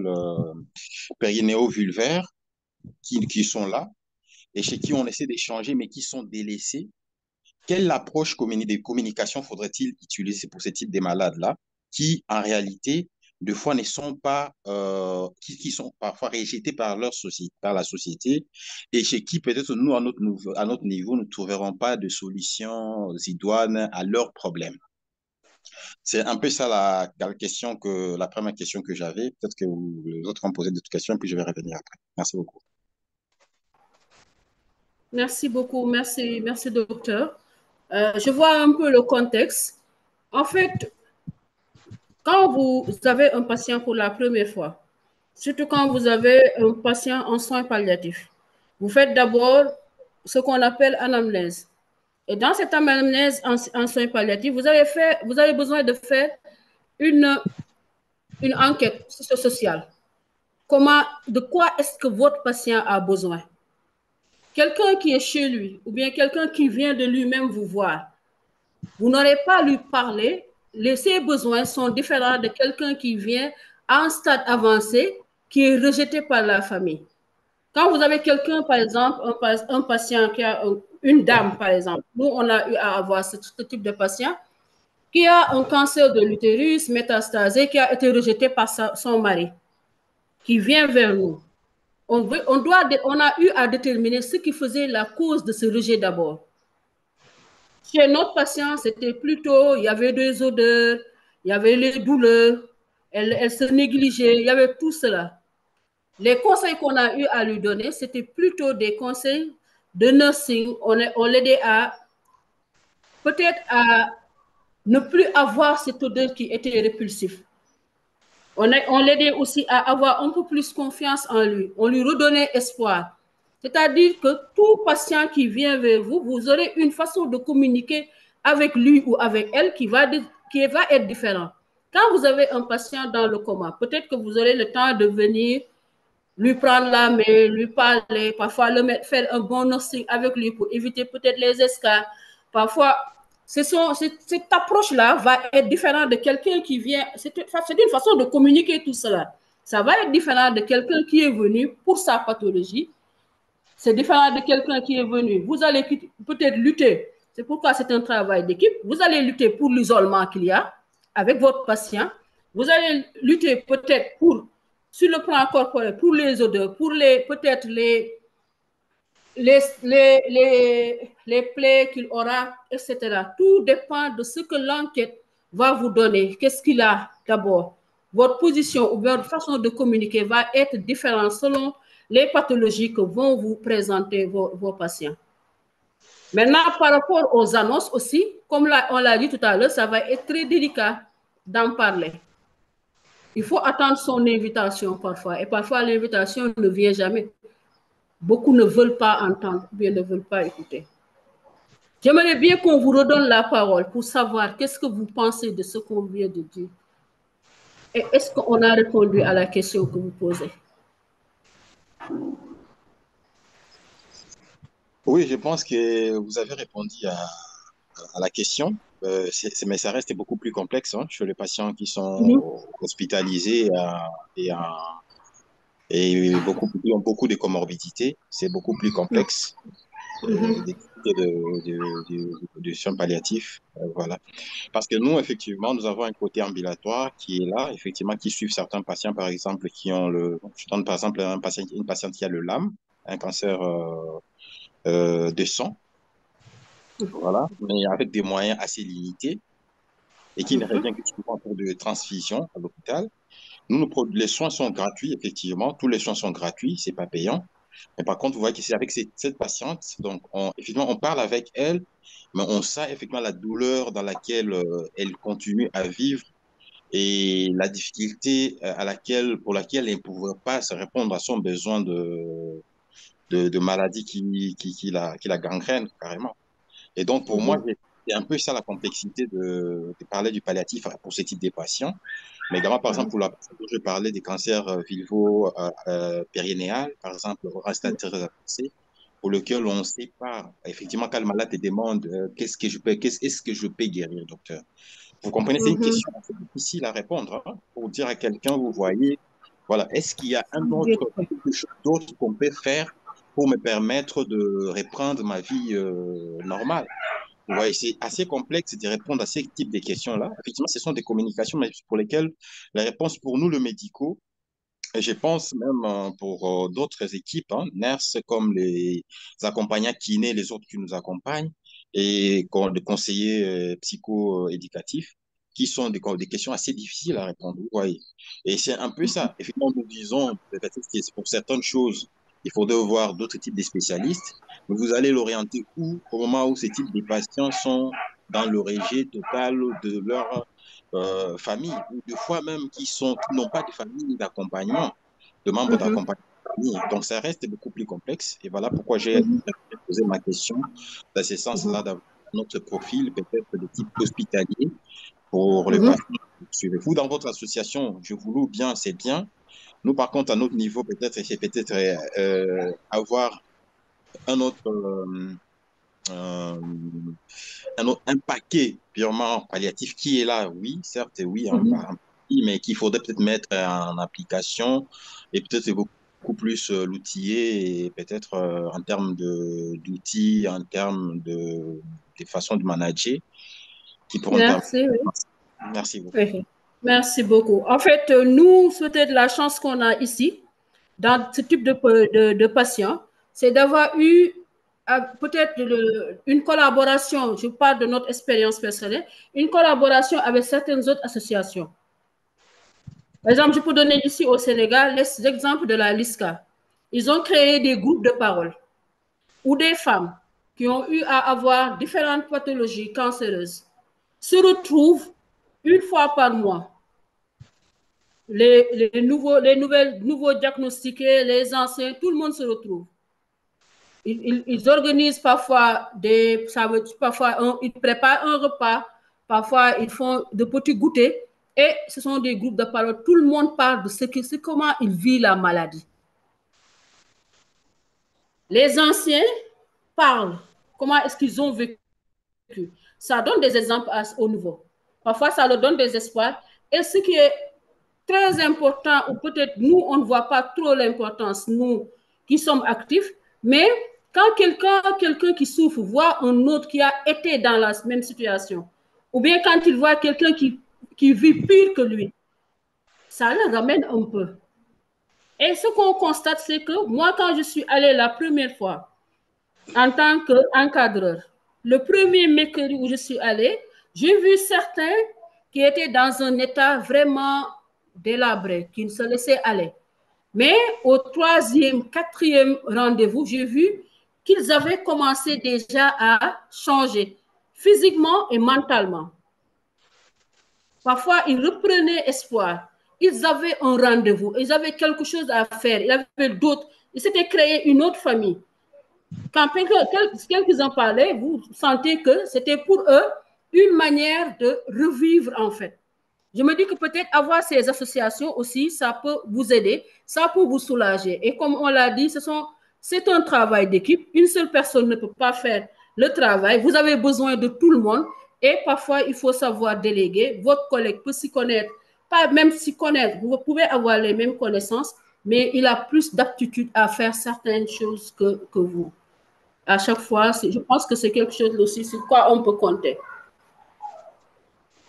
périnéo-vulvaires, qui sont là et chez qui on essaie d'échanger, mais qui sont délaissés. Quelle approche de communication faudrait-il utiliser pour ce type de malades-là, qui, en réalité, de fois ne sont pas, qui sont parfois rejetés par la société, et chez qui, peut-être, nous, à notre niveau, nous ne trouverons pas de solution idoine à leurs problèmes. C'est un peu ça la première question que j'avais. Peut-être que les autres vont poser d'autres questions, puis je vais revenir après. Merci beaucoup.
Merci beaucoup, merci docteur. Je vois un peu le contexte. En fait, quand vous avez un patient pour la première fois, surtout quand vous avez un patient en soins palliatifs, vous faites d'abord ce qu'on appelle anamnèse. Et dans cette anamnèse en soins palliatifs, vous avez besoin de faire une enquête sociale. De quoi est-ce que votre patient a besoin? Quelqu'un qui est chez lui ou bien quelqu'un qui vient de lui-même vous voir, vous n'aurez pas à lui parler. Ses besoins sont différents de quelqu'un qui vient à un stade avancé qui est rejeté par la famille. Quand vous avez quelqu'un, par exemple, un patient qui a une dame, par exemple, nous, on a eu à avoir ce type de patient qui a un cancer de l'utérus métastasé qui a été rejeté par son mari, qui vient vers nous. On a eu à déterminer ce qui faisait la cause de ce rejet d'abord. Chez notre patient, c'était plutôt, il y avait des odeurs, il y avait les douleurs, elle se négligeait, il y avait tout cela. Les conseils qu'on a eu à lui donner, c'était plutôt des conseils de nursing. On l'aidait à peut-être à ne plus avoir cette odeur qui était répulsive. On l'aidait aussi à avoir un peu plus confiance en lui. On lui redonnait espoir. C'est-à-dire que tout patient qui vient vers vous, vous aurez une façon de communiquer avec lui ou avec elle qui va être différente. Quand vous avez un patient dans le coma, peut-être que vous aurez le temps de venir lui prendre la main, lui parler, parfois faire un bon nursing avec lui pour éviter peut-être les escales. Parfois, cette approche-là va être différente de quelqu'un qui vient. C'est une façon de communiquer tout cela. Ça va être différent de quelqu'un qui est venu pour sa pathologie. C'est différent de quelqu'un qui est venu. Vous allez peut-être lutter. C'est pourquoi c'est un travail d'équipe. Vous allez lutter pour l'isolement qu'il y a avec votre patient. Vous allez lutter peut-être sur le plan corporel, pour les odeurs, pour peut-être les plaies qu'il aura, etc. Tout dépend de ce que l'enquête va vous donner. Qu'est-ce qu'il a d'abord? Votre position ou votre façon de communiquer va être différente selon les pathologies que vont vous présenter vos patients. Maintenant, par rapport aux annonces aussi, comme on l'a dit tout à l'heure, ça va être très délicat d'en parler. Il faut attendre son invitation parfois. Et parfois, l'invitation ne vient jamais. Beaucoup ne veulent pas entendre ou bien ne veulent pas écouter. J'aimerais bien qu'on vous redonne la parole pour savoir qu'est-ce que vous pensez de ce qu'on vient de dire. Et est-ce qu'on a répondu à la question que vous posez?
Oui, je pense que vous avez répondu à la question, mais ça reste beaucoup plus complexe hein, chez les patients qui sont hospitalisés et, qui ont beaucoup de comorbidités. C'est beaucoup plus complexe d'équité de soins palliatifs. Voilà. Parce que nous, effectivement, nous avons un côté ambulatoire qui est là, effectivement, qui suit certains patients, par exemple, qui ont je donne par exemple une patiente qui a le LAM, un cancer de sang, voilà, mais avec des moyens assez limités et qui ne revient que souvent pour de transfusion à l'hôpital. Les soins sont gratuits, effectivement, tous les soins sont gratuits, c'est pas payant. Mais par contre, vous voyez que c'est avec cette patiente, donc effectivement, on parle avec elle, mais on sait effectivement la douleur dans laquelle elle continue à vivre et la difficulté pour laquelle elle ne pouvait pas se répondre à son besoin de maladie qui la gangrène carrément. Et donc, pour moi, c'est un peu ça la complexité de parler du palliatif pour ce type de patients. Mais également, par exemple, pour la personne dont je parlais des cancers vulvo-périnéal, par exemple, au stade très avancé, pour lequel on ne sait pas, effectivement, quand le malade te demande est-ce que je peux guérir, docteur? Vous comprenez, c'est une question assez difficile à répondre hein, pour dire à quelqu'un, vous voyez, voilà, est-ce qu'il y a quelque chose d'autre qu'on peut faire pour me permettre de reprendre ma vie normale? Vous voyez, c'est assez complexe de répondre à ces types de questions-là. Effectivement, ce sont des communications mais pour lesquelles la réponse pour nous, le médicaux, et je pense même pour d'autres équipes, hein, nurses comme les accompagnants kinés, les autres qui nous accompagnent, et les conseillers psycho-éducatifs, qui sont des questions assez difficiles à répondre, vous voyez. Et c'est un peu ça. Effectivement, nous disons, peut-être que pour certaines choses, il faudrait voir d'autres types de spécialistes, mais vous allez l'orienter où, au moment où ces types de patients sont dans le rejet total de leur famille, ou de fois même qui n'ont pas de famille ni d'accompagnement, de membres d'accompagnement. Donc, ça reste beaucoup plus complexe. Et voilà pourquoi j'ai posé ma question dans ce sens-là, d'avoir notre profil peut-être de type hospitalier pour les patients. Vous, dans votre association, je vous loue bien, c'est bien. Nous, par contre, à notre niveau, peut-être, c'est peut-être avoir un autre un paquet purement palliatif qui est là, oui, certes, oui, mais qu'il faudrait peut-être mettre en application et peut-être beaucoup plus l'outiller et peut-être en termes d'outils, en termes de façon de manager qui pourront
Merci.
Merci beaucoup.
Oui. Merci beaucoup. En fait, nous, peut-être la chance qu'on a ici, dans ce type de patients, c'est d'avoir eu peut-être une collaboration, je parle de notre expérience personnelle, une collaboration avec certaines autres associations. Par exemple, je peux donner ici au Sénégal l'exemple de la LISCA. Ils ont créé des groupes de parole où des femmes qui ont eu à avoir différentes pathologies cancéreuses se retrouvent une fois par mois. Les nouveaux diagnostiqués, les anciens, tout le monde se retrouve. Ils organisent parfois ils préparent un repas, parfois ils font de petits goûters et ce sont des groupes de parole. Tout le monde parle de comment ils vivent la maladie. Les anciens parlent comment est-ce qu'ils ont vécu. Ça donne des exemples au nouveau. Parfois, ça leur donne des espoirs. Et ce qui est très important, ou peut-être nous, on ne voit pas trop l'importance, nous qui sommes actifs, mais quand quelqu'un qui souffre voit un autre qui a été dans la même situation, ou bien quand il voit quelqu'un qui vit pire que lui, ça le ramène un peu. Et ce qu'on constate, c'est que moi, quand je suis allée la première fois en tant qu'encadreur, le premier mercredi où je suis allée, j'ai vu certains qui étaient dans un état vraiment délabré, qui ne se laissaient aller. Mais au 3e, 4e rendez-vous, j'ai vu qu'ils avaient commencé déjà à changer physiquement et mentalement. Parfois, ils reprenaient espoir. Ils avaient un rendez-vous, ils avaient quelque chose à faire, ils avaient d'autres, ils s'étaient créés une autre famille. Quand quelques en parlaient, vous sentez que c'était pour eux une manière de revivre en fait. Je me dis que peut-être avoir ces associations aussi, ça peut vous aider, ça peut vous soulager. Et comme on l'a dit, ce sont C'est un travail d'équipe. Une seule personne ne peut pas faire le travail. Vous avez besoin de tout le monde et parfois, il faut savoir déléguer. Votre collègue peut s'y connaître, pas même s'y connaître. Vous pouvez avoir les mêmes connaissances, mais il a plus d'aptitude à faire certaines choses que vous. À chaque fois, je pense que c'est quelque chose aussi sur quoi on peut compter.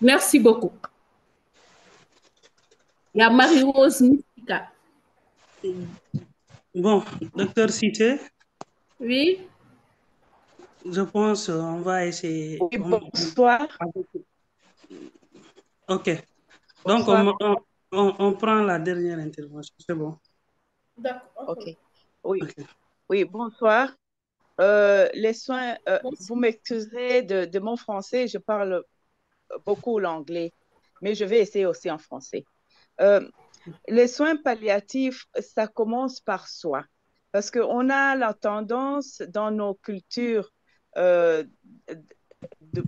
Merci beaucoup. Il y a Marie-Rose Mystica.
Bon, docteur Cité.
Oui.
Je pense qu'on va essayer.
Oui, bonsoir.
OK. Donc, on prend la dernière intervention. C'est bon.
D'accord.
OK. Oui,
Okay.
oui, bonsoir. Les soins, vous m'excusez de mon français, je parle beaucoup l'anglais, mais je vais essayer aussi en français. Les soins palliatifs, ça commence par soi, parce qu'on a la tendance dans nos cultures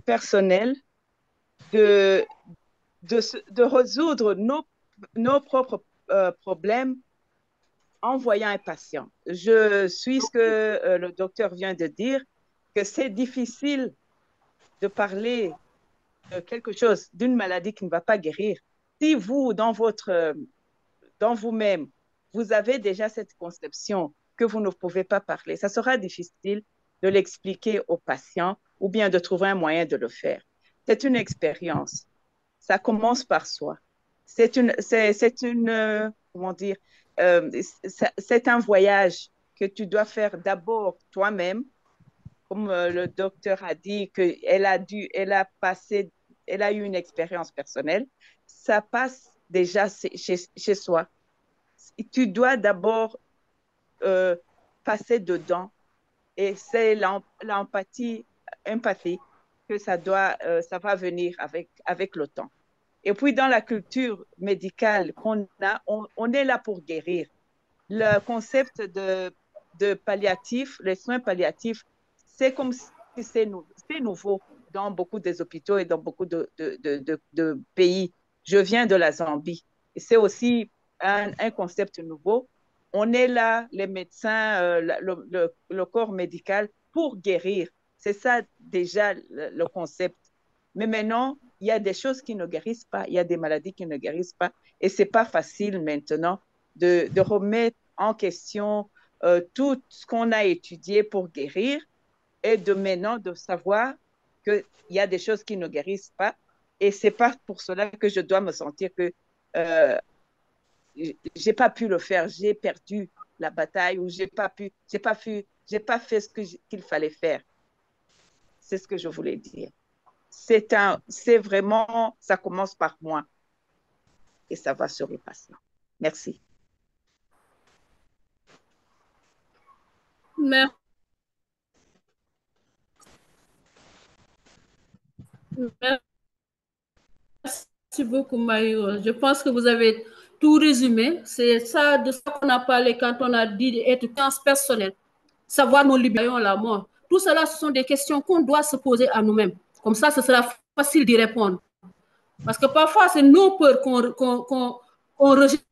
personnelles de résoudre nos propres problèmes en voyant un patient. Je suis ce que le docteur vient de dire, que c'est difficile de parler de quelque chose, d'une maladie qui ne va pas guérir. Si vous, dans vous-même, vous avez déjà cette conception que vous ne pouvez pas parler, ça sera difficile de l'expliquer aux patients ou bien de trouver un moyen de le faire. C'est une expérience. Ça commence par soi. C'est comment dire, c'est un voyage que tu dois faire d'abord toi-même, comme le docteur a dit qu'elle elle a eu une expérience personnelle. Ça passe déjà chez soi. Tu dois d'abord passer dedans et c'est empathie que ça va venir avec le temps. Et puis, dans la culture médicale qu'on a, on est là pour guérir. Le concept de palliatif, les soins palliatifs, c'est comme si c'est nouveau dans beaucoup des hôpitaux et dans beaucoup de pays. Je viens de la Zambie. Et c'est aussi un concept nouveau. On est là, les médecins, le corps médical, pour guérir. C'est ça déjà le concept. Mais maintenant, il y a des choses qui ne guérissent pas, il y a des maladies qui ne guérissent pas. Et ce n'est pas facile maintenant de remettre en question tout ce qu'on a étudié pour guérir et de maintenant de savoir qu'il y a des choses qui ne guérissent pas. Et ce n'est pas pour cela que je dois me sentir que j'ai pas pu le faire, j'ai perdu la bataille ou j'ai pas fait ce qu'il fallait faire. C'est ce que je voulais dire. C'est vraiment, ça commence par moi et ça va sur les patients. Merci.
Merci. Merci beaucoup, Mario. Je pense que vous avez tout résumé. C'est ça de ça qu'on a parlé quand on a dit être personnel, savoir nos libérations, la mort. Tout cela, ce sont des questions qu'on doit se poser à nous-mêmes. Comme ça, ce sera facile d'y répondre. Parce que parfois, c'est nos peurs qu'on rejette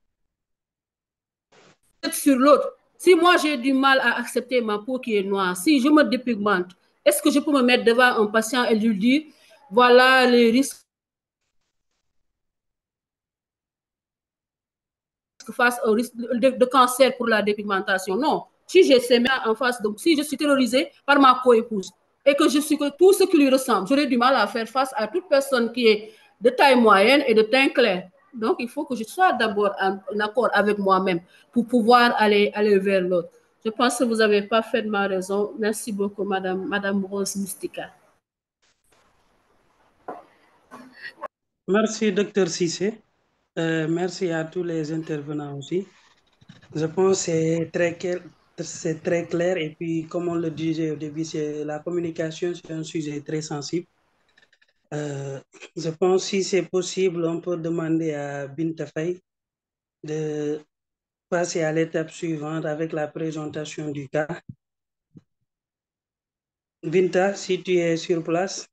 sur l'autre. Si moi, j'ai du mal à accepter ma peau qui est noire, si je me dépigmente, est-ce que je peux me mettre devant un patient et lui dire, voilà les risques face au risque de cancer pour la dépigmentation? Non. Si j'ai ces mains en face, donc si je suis terrorisée par ma co-épouse et que je suis que tout ce qui lui ressemble, j'aurai du mal à faire face à toute personne qui est de taille moyenne et de teint clair. Donc, il faut que je sois d'abord en accord avec moi-même pour pouvoir aller vers l'autre. Je pense que vous avez parfaitement raison. Merci beaucoup, Madame Rose Mystica.
Merci, docteur Cissé. Merci à tous les intervenants aussi. Je pense que c'est très clair et puis, comme on le disait au début, la communication, c'est un sujet très sensible. Je pense que si c'est possible, on peut demander à Binta Faye de passer à l'étape suivante avec la présentation du cas. Binta, si tu es sur place.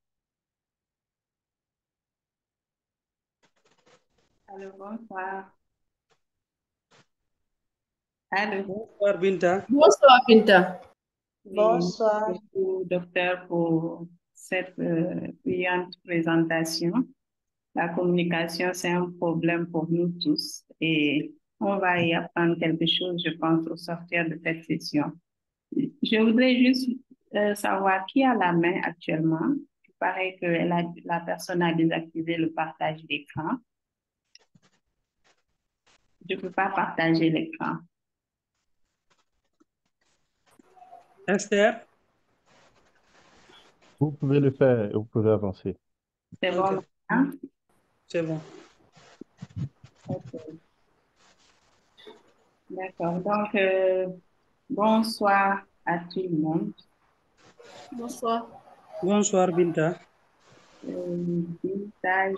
Alors, bonsoir.
Allô.
Bonsoir, Binta.
Bonsoir, Binta.
Bonsoir.
Merci beaucoup, docteur, pour cette brillante présentation. La communication, c'est un problème pour nous tous et on va y apprendre quelque chose, je pense, au sortir de cette session. Je voudrais juste savoir qui a la main actuellement. Il paraît que la personne a désactivé le partage d'écran. Je ne peux pas partager l'écran.
Esther?
Vous pouvez le faire et vous pouvez avancer.
C'est bon, hein?
C'est bon.
Ok. D'accord. Donc, bonsoir à tout le monde.
Bonsoir.
Bonsoir, Binta.
Binta,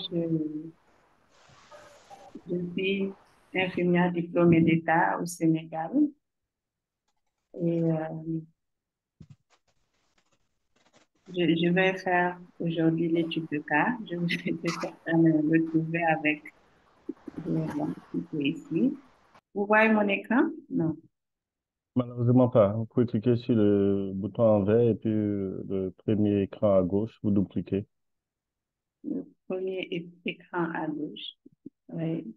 je suis infirmière diplômée d'État au Sénégal. Et je vais faire aujourd'hui l'étude de cas. Je vais certainement me retrouver avec les gens qui sont ici. Vous voyez mon écran? Non.
Malheureusement pas. Vous pouvez cliquer sur le bouton en vert et puis le premier écran à gauche, vous dupliquez.
Le premier écran à gauche. Oui.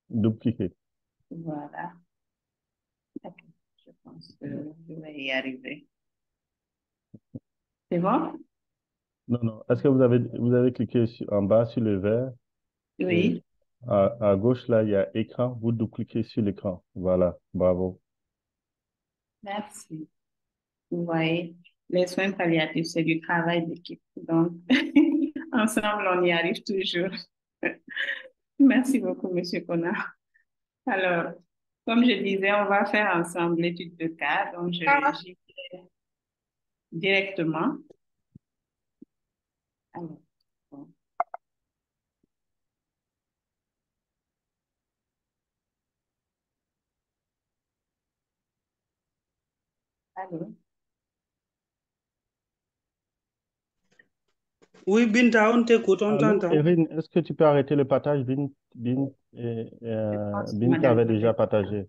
Dupliquer.
Voilà. Okay. Je pense que je vais y arriver. C'est bon?
Non, non. Est-ce que vous avez cliqué en bas sur le vert?
Oui.
À gauche, là, il y a écran. Vous double-cliquez sur l'écran. Voilà. Bravo.
Merci. Vous voyez, les soins palliatifs, c'est du travail d'équipe. Donc, ensemble, on y arrive toujours. Merci beaucoup, Monsieur Connard. Alors, comme je disais, on va faire ensemble l'étude de cas. Donc, j'y vais directement. Alors, bon. Allô?
Oui, Binta, on t'écoute, on
Allô,
t'entend.
Erin, est-ce que tu peux arrêter le partage? Binta avait déjà partagé.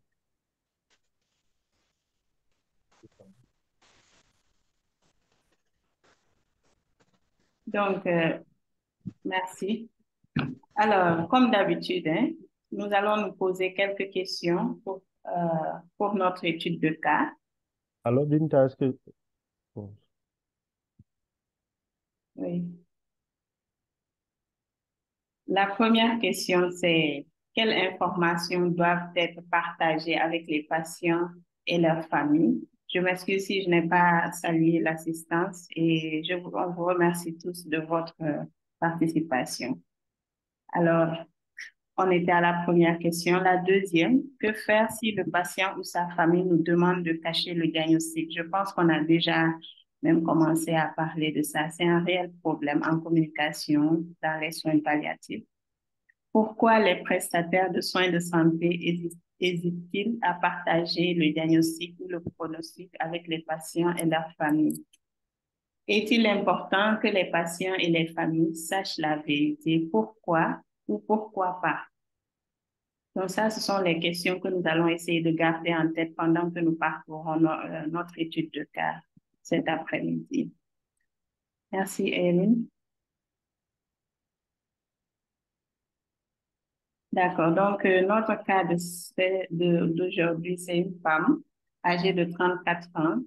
Donc, merci. Alors, comme d'habitude, hein, nous allons nous poser quelques questions pour notre étude de cas.
Alors, Binta, est-ce que... Bon.
Oui. La première question, c'est quelles informations doivent être partagées avec les patients et leurs familles? Je m'excuse si je n'ai pas salué l'assistance et on vous remercie tous de votre participation. Alors, on était à la première question. La deuxième, que faire si le patient ou sa famille nous demande de cacher le diagnostic? Je pense qu'on a déjà même commencé à parler de ça. C'est un réel problème en communication dans les soins palliatifs. Pourquoi les prestataires de soins de santé hésitent-ils à partager le diagnostic ou le pronostic avec les patients et leurs familles? Est-il important que les patients et les familles sachent la vérité? Pourquoi ou pourquoi pas? Donc ça, ce sont les questions que nous allons essayer de garder en tête pendant que nous parcourons notre étude de cas cet après-midi. Merci, Erin. D'accord. Donc, notre cas d'aujourd'hui, c'est une femme âgée de 34 ans.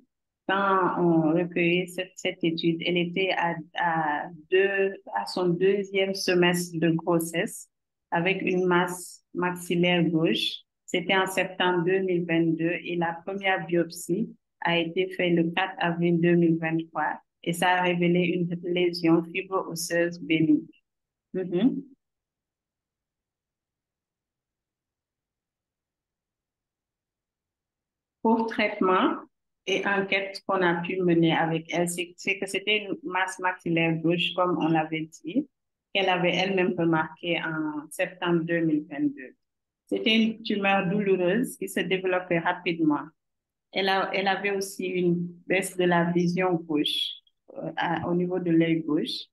Quand on recueillait cette étude, elle était à son deuxième semestre de grossesse avec une masse maxillaire gauche. C'était en septembre 2022 et la première biopsie a été faite le 4 avril 2023 et ça a révélé une lésion fibro-osseuse bénigne. Pour traitement et enquête qu'on a pu mener avec elle, c'est que c'était une masse maxillaire gauche, comme on l'avait dit, qu'elle avait elle-même remarqué en septembre 2022. C'était une tumeur douloureuse qui se développait rapidement. Elle avait aussi une baisse de la vision gauche au niveau de l'œil gauche.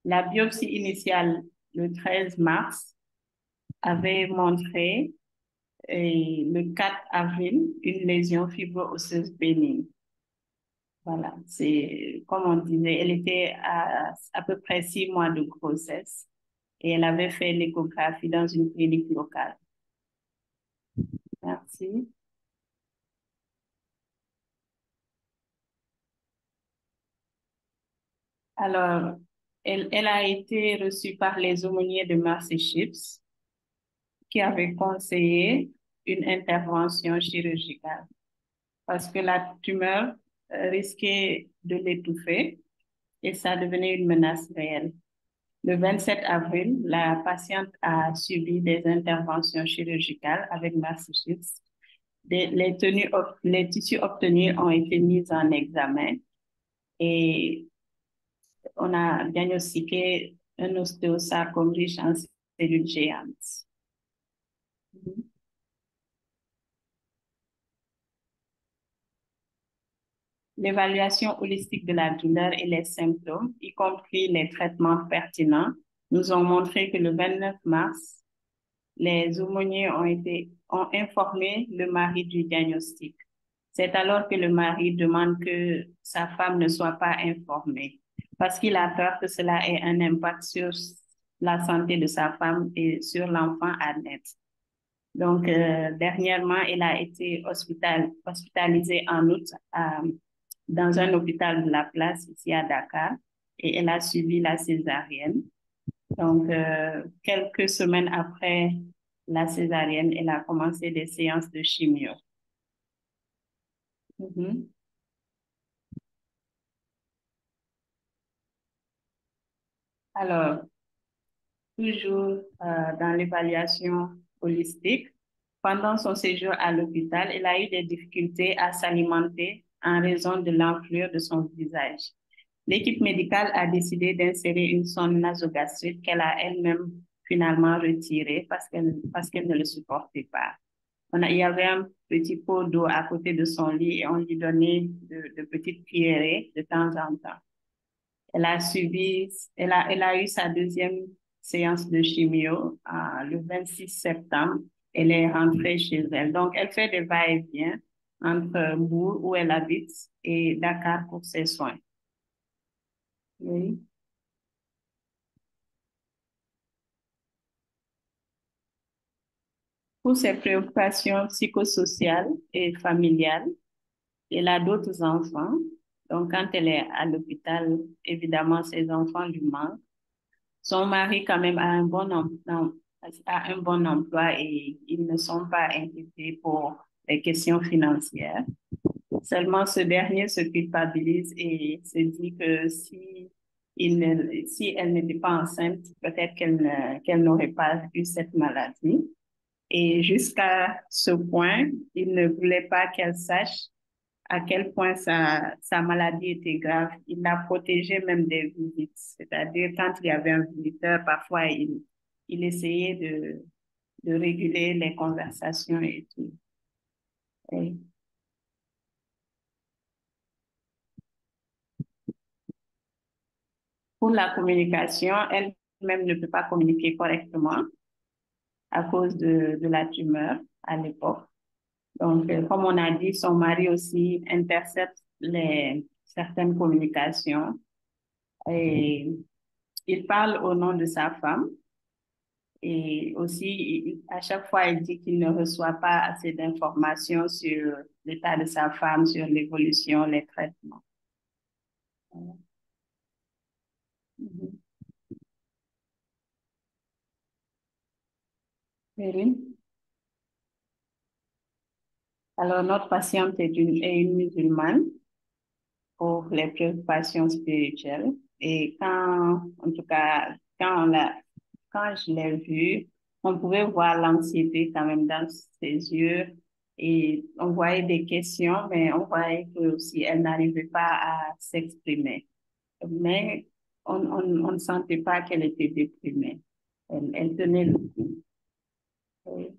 La biopsie initiale, le 13 mars, avait montré Et le 4 avril, une lésion fibro-osseuse bénigne. Voilà, c'est comme on disait, elle était à peu près 6 mois de grossesse et elle avait fait l'échographie dans une clinique locale. Merci. Alors, elle a été reçue par les aumôniers de Mercy Ships qui avaient conseillé une intervention chirurgicale parce que la tumeur risquait de l'étouffer et ça devenait une menace réelle. Le 27 avril, la patiente a subi des interventions chirurgicales avec Mercy Ships. Les tissus obtenus ont été mis en examen et on a diagnostiqué un ostéosarcome riche en cellules géantes. L'évaluation holistique de la douleur et les symptômes, y compris les traitements pertinents, nous ont montré que le 29 mars, les aumôniers ont informé le mari du diagnostic. C'est alors que le mari demande que sa femme ne soit pas informée parce qu'il a peur que cela ait un impact sur la santé de sa femme et sur l'enfant à naître. Donc, dernièrement, elle a été hospitalisée en août dans un hôpital de la place ici à Dakar et elle a suivi la césarienne. Donc, quelques semaines après la césarienne, elle a commencé des séances de chimio. Alors, toujours dans l'évaluation holistique, pendant son séjour à l'hôpital, elle a eu des difficultés à s'alimenter en raison de l'enflure de son visage. L'équipe médicale a décidé d'insérer une sonde nasogastrique qu'elle a elle-même finalement retirée parce qu'elle ne le supportait pas. Il y avait un petit pot d'eau à côté de son lit et on lui donnait de petites cuillerées de temps en temps. Elle a eu sa deuxième séance de chimio le 26 septembre. Elle est rentrée chez elle. Donc, elle fait des va-et-vient entre Bourg, où elle habite, et Dakar pour ses soins. Oui. Pour ses préoccupations psychosociales et familiales, elle a d'autres enfants. Donc, quand elle est à l'hôpital, évidemment, ses enfants lui manquent. Son mari, quand même, a un bon emploi et ils ne sont pas inquiétés pour les questions financières. Seulement, ce dernier se culpabilise et se dit que si elle n'était pas enceinte, peut-être qu'elle n'aurait pas eu cette maladie. Et jusqu'à ce point, il ne voulait pas qu'elle sache à quel point sa maladie était grave. Il l'a protégée même des visites. C'est-à-dire, quand il y avait un visiteur, parfois, il essayait de réguler les conversations et tout. Et pour la communication, elle-même ne peut pas communiquer correctement à cause de la tumeur à l'époque. Donc, comme on a dit, son mari aussi intercepte certaines communications et il parle au nom de sa femme et aussi, à chaque fois, il dit qu'il ne reçoit pas assez d'informations sur l'état de sa femme, sur l'évolution, les traitements. Voilà. Alors, notre patiente est une musulmane pour les préoccupations spirituelles. Et en tout cas, quand je l'ai vue, on pouvait voir l'anxiété quand même dans ses yeux et on voyait des questions, mais on voyait que aussi elle n'arrivait pas à s'exprimer. Mais on ne sentait pas qu'elle était déprimée. Elle tenait le coup. Oui.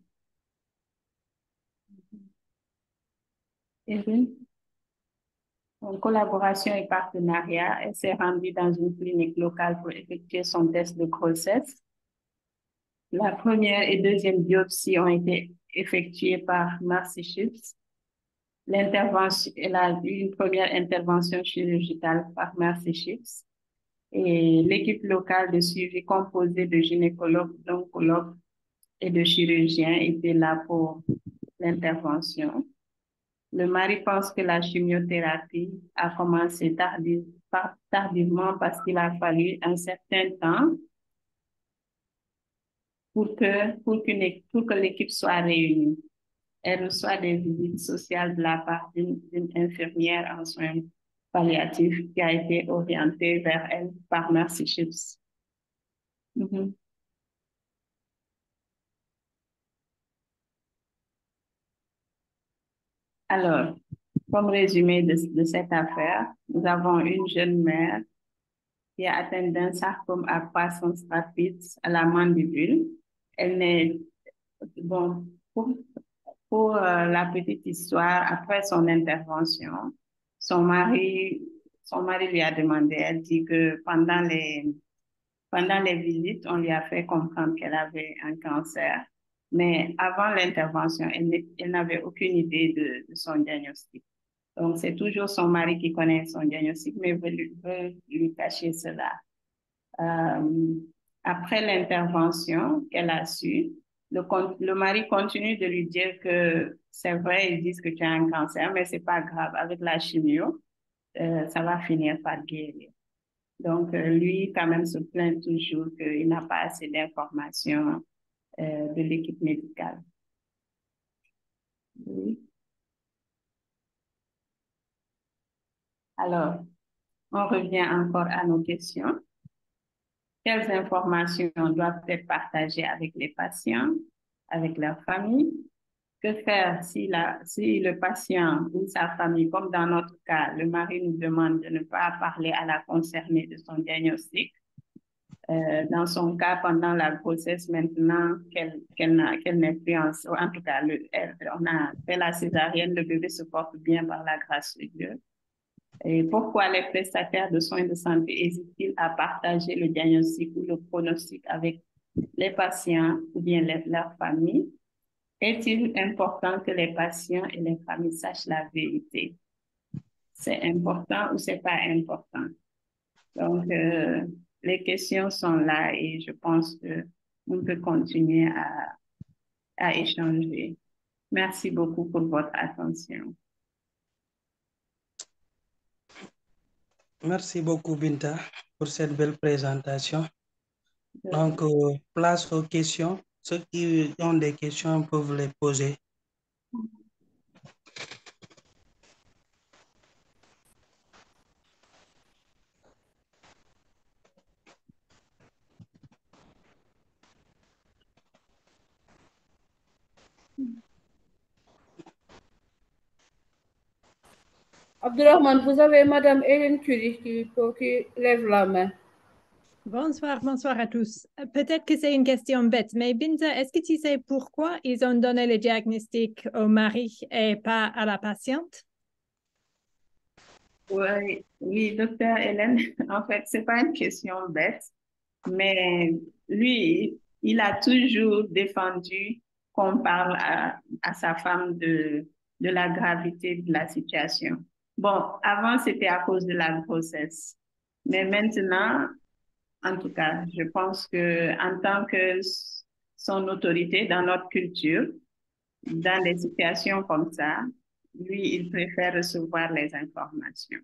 En collaboration et partenariat, elle s'est rendue dans une clinique locale pour effectuer son test de grossesse. La première et deuxième biopsie ont été effectué par Mercy Ships. L'intervention, elle a eu une première intervention chirurgicale par Mercy Ships. Et l'équipe locale de suivi composée de gynécologues, d'oncologues et de chirurgiens était là pour l'intervention. Le mari pense que la chimiothérapie a commencé tardivement parce qu'il a fallu un certain temps pour que l'équipe soit réunie. Elle reçoit des visites sociales de la part d'une infirmière en soins palliatifs qui a été orientée vers elle par Mercy Ships. Alors, comme résumé de cette affaire, nous avons une jeune mère qui est atteinte d'un sarcome à croissance rapide à la mandibule. Elle n'est, bon, pour la petite histoire, après son intervention, son mari lui a demandé, elle dit que pendant les visites, on lui a fait comprendre qu'elle avait un cancer. Mais avant l'intervention, elle n'avait aucune idée de son diagnostic. Donc, c'est toujours son mari qui connaît son diagnostic, mais veut lui cacher cela. Après l'intervention qu'elle a su, le mari continue de lui dire que c'est vrai, ils disent que tu as un cancer, mais c'est pas grave. Avec la chimio, ça va finir par guérir. Donc, lui, quand même, se plaint toujours qu'il n'a pas assez d'informations de l'équipe médicale. Oui. Alors, on revient encore à nos questions. Quelles informations doivent être partagées avec les patients, avec leur famille? Que faire si le patient ou sa famille, comme dans notre cas, le mari nous demande de ne pas parler à la concernée de son diagnostic? Dans son cas, pendant la grossesse, maintenant qu'elle n'est plus en tout cas, on a fait la césarienne, le bébé se porte bien par la grâce de Dieu. Et pourquoi les prestataires de soins de santé hésitent-ils à partager le diagnostic ou le pronostic avec les patients ou bien leur famille? Est-il important que les patients et les familles sachent la vérité? C'est important ou c'est pas important? Donc, les questions sont là et je pense qu'on peut continuer à échanger. Merci beaucoup pour votre attention.
Merci beaucoup, Binta, pour cette belle présentation. Donc, place aux questions. Ceux qui ont des questions peuvent les poser.
Abdurrahman, vous avez Madame Hélène Curie qui lève la main.
Bonsoir à tous. Peut-être que c'est une question bête, mais Binta, est-ce que tu sais pourquoi ils ont donné le diagnostic au mari et pas à la patiente?
Oui, docteur Hélène, en fait, c'est pas une question bête, mais lui, il a toujours défendu qu'on parle à sa femme de la gravité de la situation. Bon, avant, c'était à cause de la grossesse, mais maintenant, en tout cas, je pense que en tant que son autorité dans notre culture, dans des situations comme ça, lui, il préfère recevoir les informations.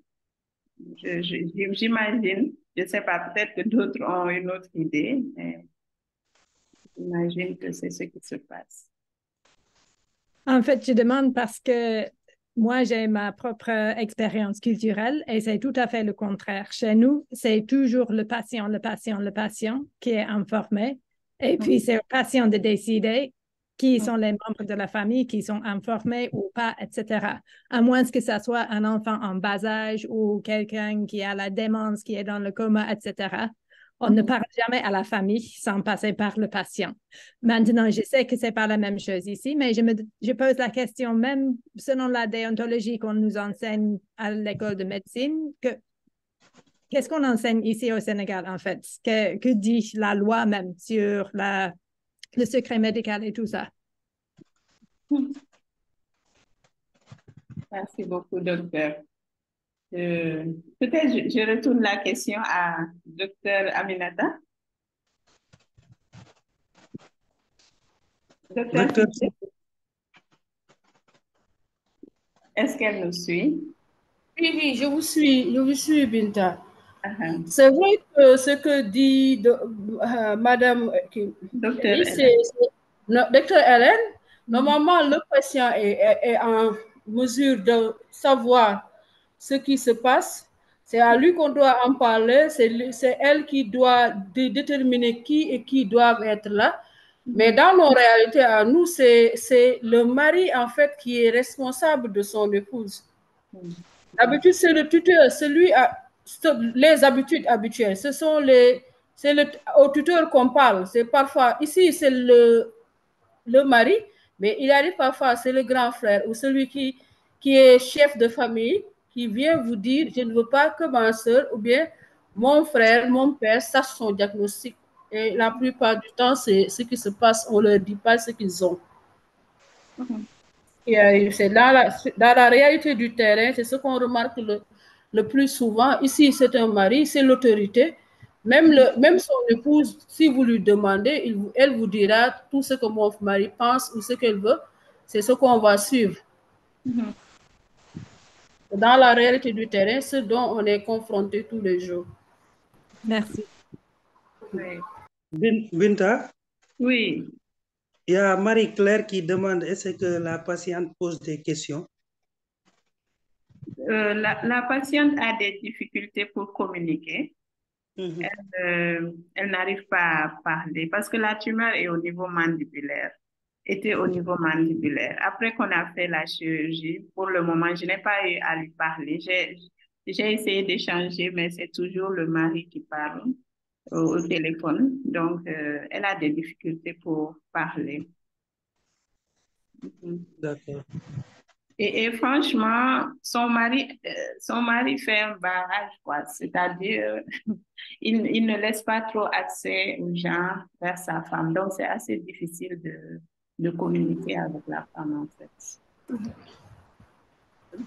J'imagine, je ne sais pas, peut-être que d'autres ont une autre idée, mais j'imagine que c'est ce qui se passe.
En fait, je demande parce que moi, j'ai ma propre expérience culturelle et c'est tout à fait le contraire. Chez nous, c'est toujours le patient qui est informé. Et puis, c'est au patient de décider qui sont les membres de la famille qui sont informés ou pas, etc. À moins que ça soit un enfant en bas âge ou quelqu'un qui a la démence, qui est dans le coma, etc. On ne parle jamais à la famille sans passer par le patient. Maintenant, je sais que ce n'est pas la même chose ici, mais je pose la question, même selon la déontologie qu'on nous enseigne à l'école de médecine, qu'est-ce qu'on enseigne ici au Sénégal, en fait? Que dit la loi même sur le secret médical et tout ça?
Merci beaucoup, docteur. Peut-être je retourne la question à docteur Aminata. Docteur, est-ce qu'elle nous suit?
Oui, je vous suis, Binta. C'est vrai que ce que dit Madame
Docteur
Hélène, normalement, le patient est en mesure de savoir ce qui se passe. C'est à lui qu'on doit en parler. C'est elle qui doit déterminer qui et qui doivent être là. Mais dans nos réalités à nous, c'est le mari, en fait, qui est responsable de son épouse. D'habitude, c'est le tuteur, les habitudes habituelles. C'est au tuteur qu'on parle. C'est parfois, ici, c'est le mari, mais il arrive parfois, c'est le grand frère ou celui qui est chef de famille qui vient vous dire, je ne veux pas que ma soeur ou bien mon frère, mon père sache son diagnostic. Et la plupart du temps, c'est ce qui se passe, on ne leur dit pas ce qu'ils ont. C'est dans la réalité du terrain, c'est ce qu'on remarque le plus souvent. Ici, c'est un mari, c'est l'autorité. Même son épouse, si vous lui demandez, elle vous dira tout ce que mon mari pense ou ce qu'elle veut, c'est ce qu'on va suivre. Dans la réalité du terrain, ce dont on est confronté tous les jours.
Merci.
Binta?
Oui.
Il y a Marie-Claire qui demande est-ce que la patiente pose des questions?
La patiente a des difficultés pour communiquer. Elle n'arrive pas à parler parce que la tumeur est au niveau mandibulaire, était au niveau mandibulaire. Après qu'on a fait la chirurgie, pour le moment, je n'ai pas eu à lui parler. J'ai essayé d'échanger, mais c'est toujours le mari qui parle au téléphone. Donc, elle a des difficultés pour parler.
D'accord.
Et franchement, son mari fait un barrage, quoi. C'est-à-dire, il ne laisse pas trop accès aux gens vers sa femme. Donc, c'est assez difficile de communiquer avec la femme, en fait.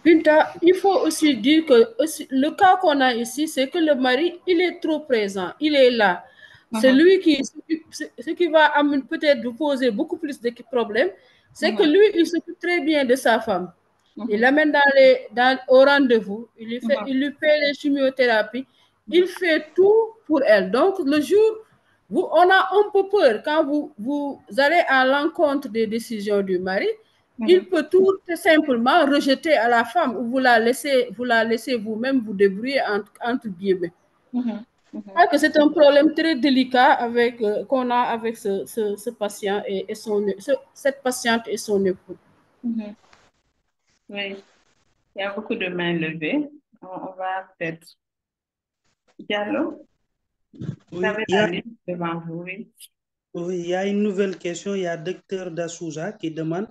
Binta, il faut aussi dire que le cas qu'on a ici, c'est que le mari, il est trop présent, il est là. C'est lui ce qui va peut-être vous poser beaucoup plus de problèmes, c'est que lui, il s'occupe très bien de sa femme. Il l'amène au rendez-vous, il lui fait les chimiothérapies, il fait tout pour elle. Donc, le jour, on a un peu peur quand vous allez à l'encontre des décisions du mari. Il peut tout simplement rejeter à la femme ou vous la laissez vous-même vous débrouiller entre guillemets. Parce que c'est un problème très délicat qu'on a avec ce patient et cette patiente et son époux.
Oui, il y a beaucoup de mains levées. On va peut-être... Diallo, vous avez la liste devant vous, oui.
Oui, il y a une nouvelle question. Il y a Dr Dassouza qui demande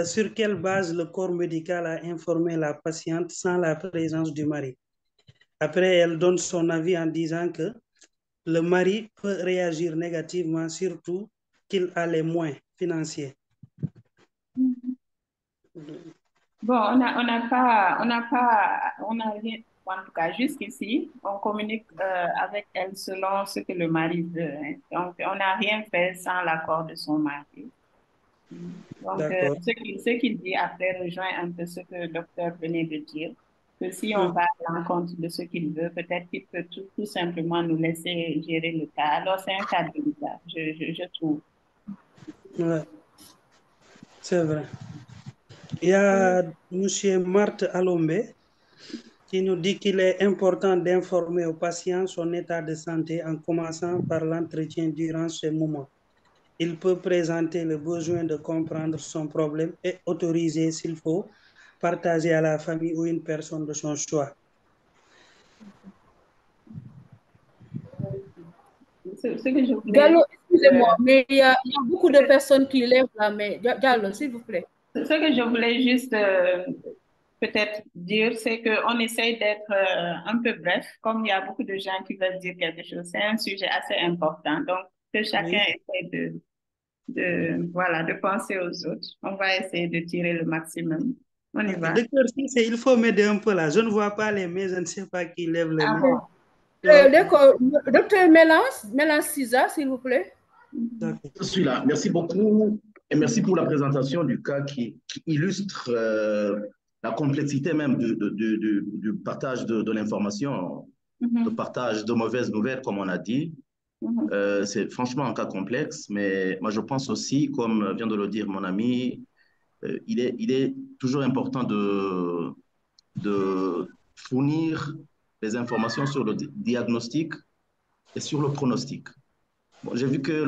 sur quelle base le corps médical a informé la patiente sans la présence du mari. Après, elle donne son avis en disant que le mari peut réagir négativement, surtout qu'il a les moyens financiers.
Bon, on n'a rien, en tout cas jusqu'ici, on communique avec elle selon ce que le mari veut. Hein. Donc, on n'a rien fait sans l'accord de son mari. Donc, ce qu'il dit après rejoint un peu ce que le docteur venait de dire, que si on va à l'encontre de ce qu'il veut, peut-être qu'il peut tout simplement nous laisser gérer le cas. Alors, c'est un cas délicat, je trouve.
Ouais. C'est vrai. Il y a M. Marthe Alombe qui nous dit qu'il est important d'informer au patient son état de santé en commençant par l'entretien durant ce moment. Il peut présenter le besoin de comprendre son problème et autoriser, s'il faut, partager à la famille ou une personne de son choix.
Diallo, excusez-moi, mais il y a beaucoup de personnes qui lèvent la main. Diallo, s'il vous plaît.
Ce que je voulais juste peut-être dire, c'est qu'on essaye d'être un peu bref, comme il y a beaucoup de gens qui veulent dire quelque chose. C'est un sujet assez important, donc que chacun essaie de penser aux autres. On va essayer de tirer le maximum. On y va.
Docteur, il faut m'aider un peu là. Je ne vois pas les mains, je ne sais pas qui lève les mains.
D'accord. Docteur Mélan Cisa, s'il vous plaît.
Je suis là. Merci beaucoup et merci pour la présentation du cas qui illustre la complexité même du partage de l'information, le partage de mauvaises nouvelles, comme on a dit. C'est franchement un cas complexe, mais moi je pense aussi, comme vient de le dire mon ami, il est toujours important de fournir des informations sur le diagnostic et sur le pronostic. Bon, j'ai vu que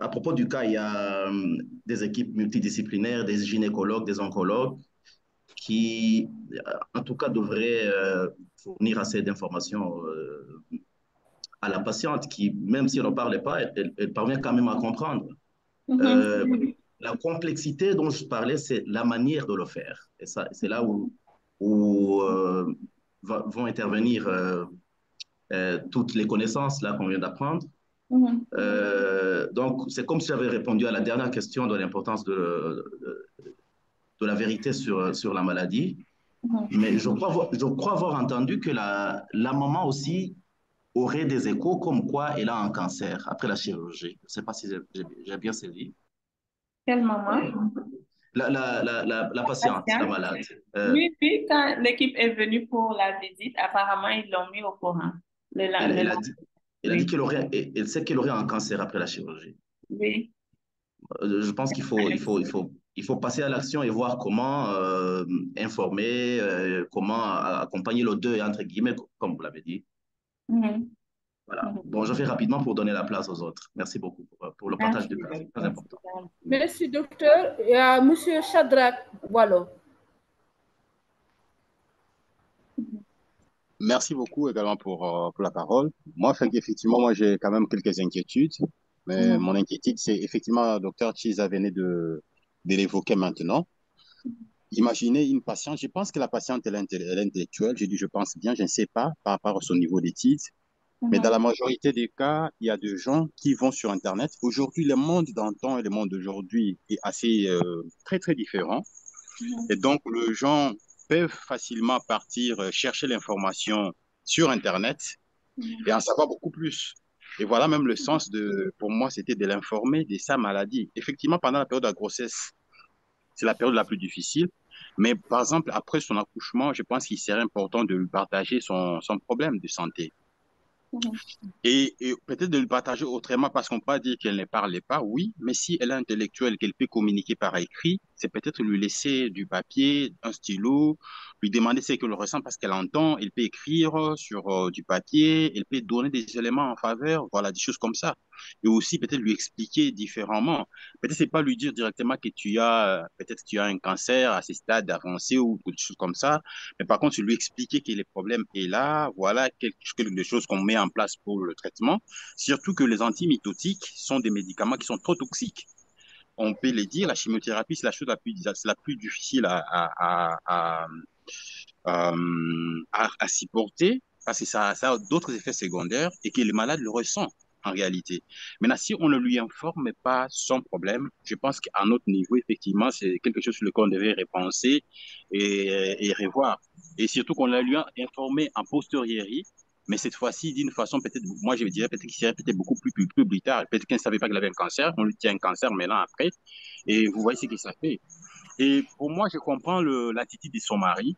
à propos du cas, il y a des équipes multidisciplinaires, des gynécologues, des oncologues qui, en tout cas, devraient fournir assez d'informations à la patiente qui, même si elle ne parlait pas, elle parvient quand même à comprendre. La complexité dont je parlais, c'est la manière de le faire. Et ça, c'est là où vont intervenir toutes les connaissances là qu'on vient d'apprendre. Donc, c'est comme si j'avais répondu à la dernière question de l'importance de la vérité sur la maladie. Mais je crois avoir entendu que la maman aussi aurait des échos comme quoi elle a un cancer après la chirurgie. Je ne sais pas si j'ai bien saisi.
Quelle maman?
La patiente, la malade.
Oui, puis quand l'équipe est venue pour la visite, apparemment, ils l'ont mis au courant.
Elle a dit qu'elle sait qu'elle aurait un cancer après la chirurgie.
Oui.
Je pense qu'il faut passer à l'action et voir comment informer, comment accompagner le deuil, entre guillemets, comme vous l'avez dit. Voilà. Bon, je fais rapidement pour donner la place aux autres. Merci beaucoup pour le partage du cas. C'est très important.
Merci, docteur. Il y a M. Shadrach Wallo.
Merci beaucoup également pour la parole. Moi, effectivement, moi, j'ai quand même quelques inquiétudes. Mais mon inquiétude, c'est effectivement, docteur Chiza venait de l'évoquer maintenant. Imaginez une patiente, je pense que la patiente, elle est intellectuelle. Je dis, je pense bien, je ne sais pas par rapport à son niveau d'études. Mais dans la majorité des cas, il y a des gens qui vont sur Internet. Aujourd'hui, le monde d'antan et le monde d'aujourd'hui est assez très, très différent. Et donc, les gens peuvent facilement partir chercher l'information sur Internet et en savoir beaucoup plus. Et voilà même le sens pour moi, c'était de l'informer de sa maladie. Effectivement, pendant la période de la grossesse, c'est la période la plus difficile. Mais par exemple, après son accouchement, je pense qu'il serait important de lui partager son problème de santé. Et peut-être de le partager autrement parce qu'on peut pas dire qu'elle ne parlait pas, oui, mais si elle est intellectuelle, qu'elle peut communiquer par écrit, c'est peut-être lui laisser du papier, un stylo, lui demander ce qu'elle ressent parce qu'elle entend, elle peut écrire sur du papier, elle peut donner des éléments en faveur, voilà, des choses comme ça. Et aussi peut-être lui expliquer différemment. Peut-être c'est pas lui dire directement que peut-être tu as un cancer à ce stade avancé ou des choses comme ça, mais par contre, lui expliquer que le problème est là, voilà quelque chose qu'on met en place pour le traitement. Surtout que les antimitotiques sont des médicaments qui sont trop toxiques. On peut les dire, la chimiothérapie, c'est la chose la plus difficile à supporter parce que ça a d'autres effets secondaires et que le malade le ressent en réalité. Maintenant, si on ne lui informe pas son problème, je pense qu'à notre niveau, effectivement, c'est quelque chose sur lequel on devait repenser et revoir. Et surtout qu'on l'a lui informé en posteriori, mais cette fois-ci, d'une façon peut-être, moi je dirais peut-être qu'il serait peut-être beaucoup plus tard. Peut-être qu'il ne savait pas qu'il avait un cancer, on lui tient un cancer maintenant après, et vous voyez ce que ça fait. Et pour moi, je comprends l'attitude de son mari.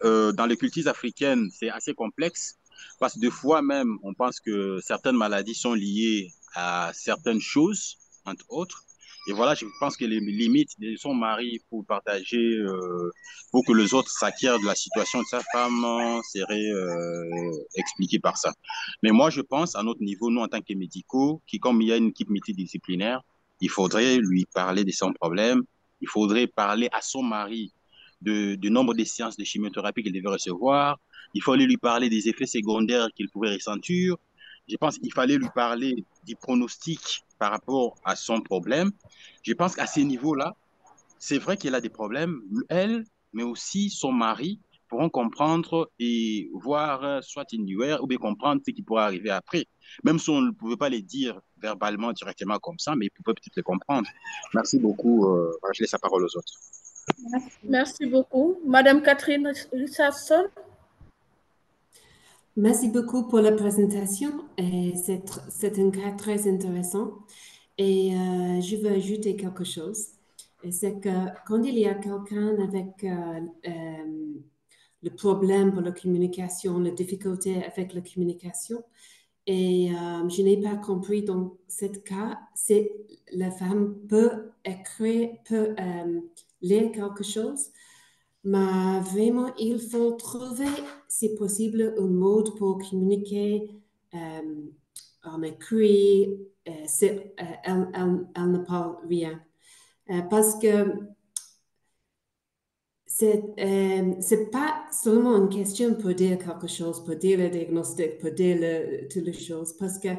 Dans les cultures africaines, c'est assez complexe parce que des fois même, on pense que certaines maladies sont liées à certaines choses, entre autres. Et voilà, je pense que les limites de son mari pour partager, pour que les autres s'acquièrent de la situation de sa femme seraient expliquées par ça. Mais moi, je pense, à notre niveau, nous, en tant que médicaux, comme il y a une équipe multidisciplinaire, il faudrait lui parler de son problème, il faudrait parler à son mari du nombre de séances de chimiothérapie qu'il devait recevoir. Il fallait lui parler des effets secondaires qu'il pouvait ressentir. Je pense qu'il fallait lui parler du pronostic par rapport à son problème. Je pense qu'à ce niveau-là, c'est vrai qu'elle a des problèmes, elle, mais aussi son mari. Il
pourront comprendre et voir soit une lueur ou bien comprendre ce qui pourra arriver après. Même si on ne pouvait pas les dire verbalement directement comme ça, mais ils pouvaient peut-être les comprendre. Merci beaucoup. Je laisse la parole aux autres.
Merci beaucoup. Madame Catherine Richardson.
Merci beaucoup pour la présentation. C'est un cas très intéressant. Et je veux ajouter quelque chose. C'est que quand il y a quelqu'un avec le problème pour la communication, la difficulté avec la communication, et je n'ai pas compris dans ce cas, c'est la femme peut écrire, peut lire quelque chose, mais vraiment, il faut trouver, si possible, un mode pour communiquer en écrit. Elle ne parle rien. Parce que c'est pas seulement une question pour dire quelque chose, pour dire le diagnostic, pour dire toutes les choses, parce que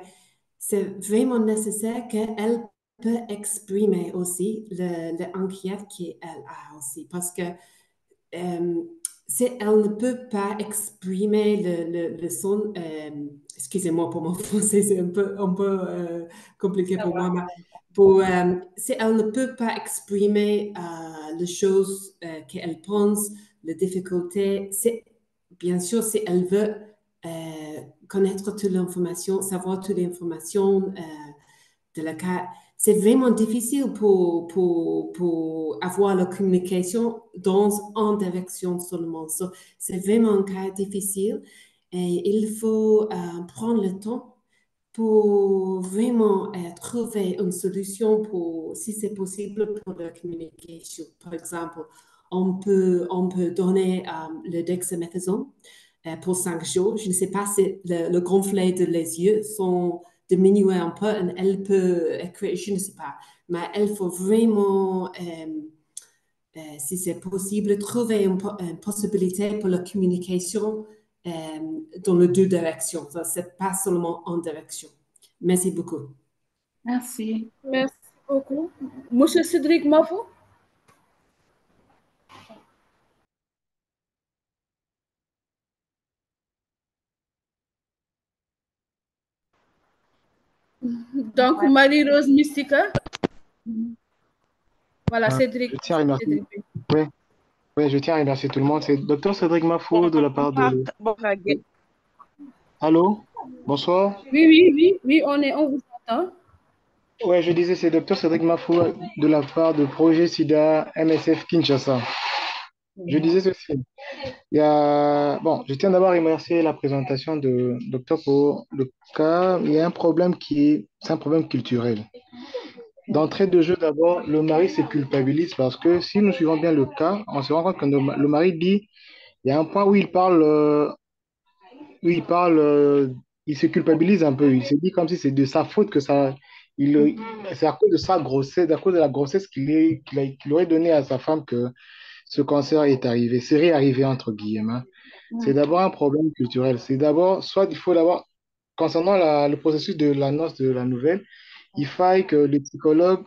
c'est vraiment nécessaire qu'elle peut exprimer aussi l'inquiétude qu'elle a aussi, parce que si elle ne peut pas exprimer le son, excusez-moi pour mon français, c'est un peu compliqué pour moi, mais si elle ne peut pas exprimer les choses qu'elle pense, les difficultés, bien sûr, si elle veut connaître toute l'information, savoir toute l'information de la cas, c'est vraiment difficile pour avoir la communication dans une direction seulement. So, c'est vraiment un cas difficile et il faut prendre le temps pour vraiment trouver une solution pour, si c'est possible, pour la communication. Par exemple, on peut donner le dexamethasone pour 5 jours. Je ne sais pas si le gonflet de les yeux sont diminuer un peu, elle peut écrire, je ne sais pas, mais il faut vraiment, si c'est possible, trouver une possibilité pour la communication dans les deux directions. Ce n'est pas seulement en direction. Merci beaucoup.
Merci. Merci beaucoup. Monsieur Cédric Mafou. Donc, Marie-Rose Mystica. Voilà, Cédric.
Je tiens à remercier. Oui, je tiens à remercier tout le monde. C'est Dr Cédric Mafou de la part de... Allô? Bonsoir.
Oui, on vous entend.
Oui, je disais, c'est Dr Cédric Mafou de la part de Projet SIDA MSF Kinshasa. Je disais ceci. Je tiens d'abord à remercier la présentation de docteur pour le cas. Il y a un problème c'est un problème culturel. D'entrée de jeu, d'abord, le mari se culpabilise parce que si nous suivons bien le cas, on se rend compte que le mari dit, il y a un point où il il se culpabilise un peu. Il se dit comme si c'est de sa faute que ça, c'est à cause de sa grossesse, à cause de la grossesse qu'il aurait donnée à sa femme que ce cancer serait arrivé entre guillemets. C'est d'abord un problème culturel. C'est d'abord, il faut d'abord, concernant le processus de l'annonce de la nouvelle, il faille que le psychologue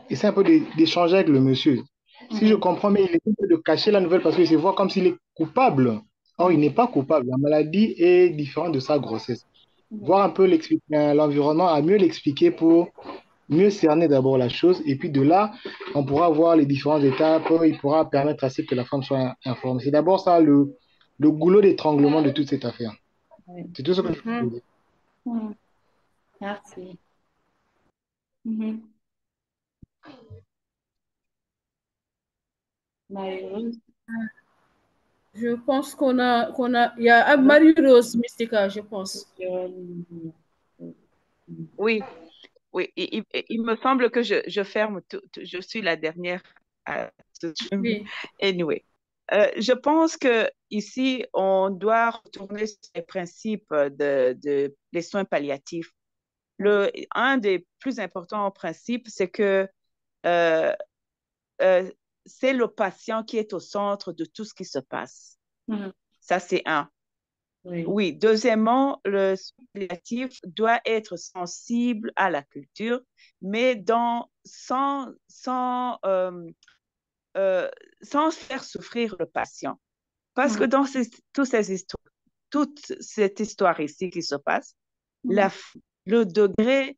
essaie un peu d'échanger avec le monsieur. Si je comprends, mais il essaie de cacher la nouvelle parce qu'il se voit comme s'il est coupable. Or, il n'est pas coupable. La maladie est différente de sa grossesse. Voir un peu l'environnement, à mieux l'expliquer pour mieux cerner d'abord la chose. Et puis de là, on pourra voir les différentes étapes. Il pourra permettre à ce que la femme soit informée. C'est d'abord ça le goulot d'étranglement de toute cette affaire. C'est tout ce que je peux dire.
Merci. Marie-Rose.
Je pense il y a Marie-Rose Mystica, je pense.
Oui, il me semble que je ferme je suis la dernière à
Oui.
Anyway. Je pense que ici on doit retourner sur les principes des soins palliatifs. Un des plus importants principes, c'est que c'est le patient qui est au centre de tout ce qui se passe. Ça, c'est un. Oui. Deuxièmement, le soin palliatif doit être sensible à la culture, mais sans faire souffrir le patient. Parce que dans toute cette histoire ici qui se passe, le degré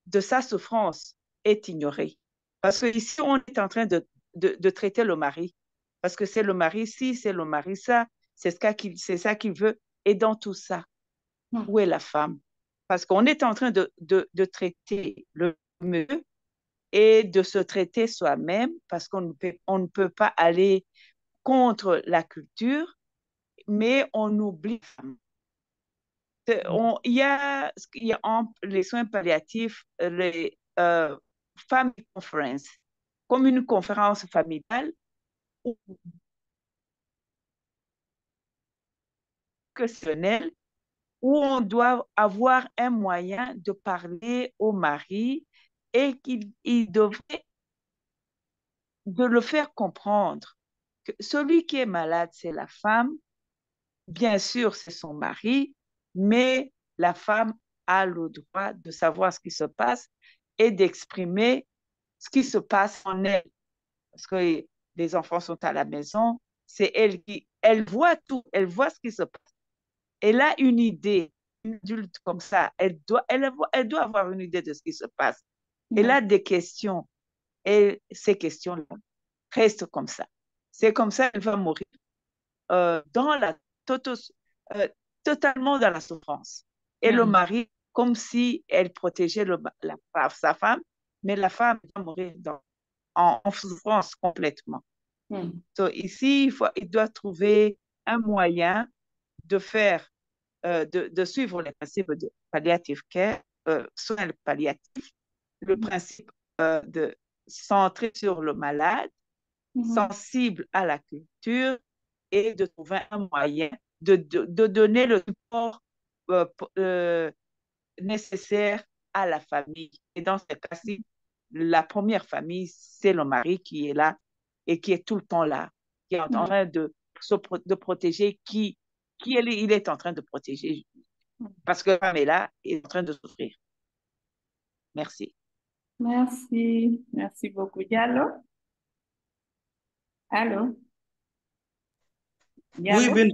de sa souffrance est ignoré. Parce que ici, on est en train de traiter le mari. Parce que c'est le mari ci, c'est le mari ça, c'est ça qu'il veut. Et dans tout ça, où est la femme? Parce qu'on est en train de traiter le mieux et de se traiter soi-même parce qu'on ne peut pas aller contre la culture, mais on oublie. Il y a les soins palliatifs, les family conference, comme une conférence familiale où on doit avoir un moyen de parler au mari et qu'il devrait de le faire comprendre que celui qui est malade, c'est la femme, bien sûr, c'est son mari, mais la femme a le droit de savoir ce qui se passe et d'exprimer ce qui se passe en elle. Parce que les enfants sont à la maison, c'est elle voit tout, elle voit ce qui se passe. Elle a une idée, une adulte comme ça, elle doit avoir une idée de ce qui se passe. Elle a des questions et ces questions-là restent comme ça. C'est comme ça qu'elle va mourir totalement dans la souffrance. Et le mari, comme si elle protégeait sa femme, mais la femme va mourir en souffrance complètement. Donc, ici, il doit trouver un moyen de faire, de suivre les principes de palliative care, soins palliatifs, le principe de centrer sur le malade, sensible à la culture et de trouver un moyen de donner le support nécessaire à la famille. Et dans ce cas-ci, la première famille, c'est le mari qui est là et qui est tout le temps là, qui est en train de protéger il est en train de protéger parce que la femme est là et est en train de souffrir. Merci.
Merci. Merci beaucoup. Diallo? Allô? Diallo?
Oui,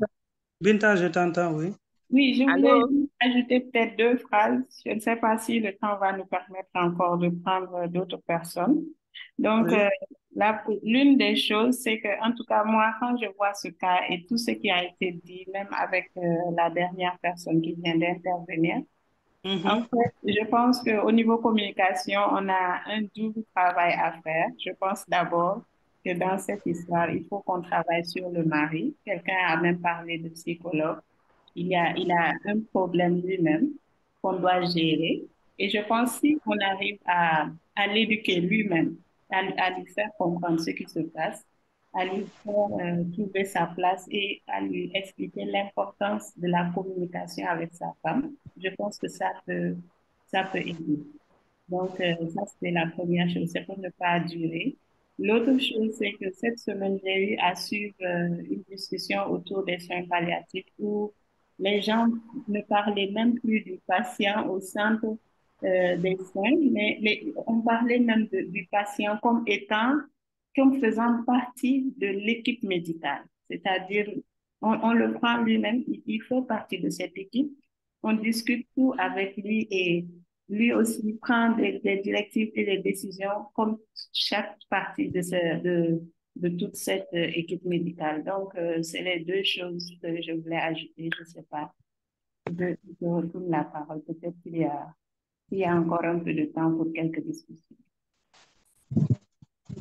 Binta, je t'entends, oui.
Oui, je voulais ajouter peut-être 2 phrases. Je ne sais pas si le temps va nous permettre encore de prendre d'autres personnes. Donc, l'une des choses, c'est que, en tout cas, moi, quand je vois ce cas et tout ce qui a été dit, même avec la dernière personne qui vient d'intervenir, en fait, je pense qu'au niveau communication, on a un double travail à faire. Je pense d'abord que dans cette histoire, il faut qu'on travaille sur le mari. Quelqu'un a même parlé de psychologue. Il a un problème lui-même qu'on doit gérer. Et je pense si on arrive à l'éduquer lui-même, à lui faire comprendre ce qui se passe, à lui faire trouver sa place et à lui expliquer l'importance de la communication avec sa femme, je pense que ça peut aider. Donc, ça, c'est la première chose, c'est pour ne pas durer. L'autre chose, c'est que cette semaine, j'ai eu à suivre une discussion autour des soins palliatifs où les gens ne parlaient même plus du patient au centre des soins, mais on parlait même du patient comme faisant partie de l'équipe médicale. C'est-à-dire, on le prend lui-même, il fait partie de cette équipe. On discute tout avec lui et lui aussi prend des directives et des décisions comme chaque partie de toute cette équipe médicale. Donc, c'est les 2 choses que je voulais ajouter. Je ne sais pas. Je retourne la parole. Peut-être qu'il y a encore un peu de temps pour quelques discussions.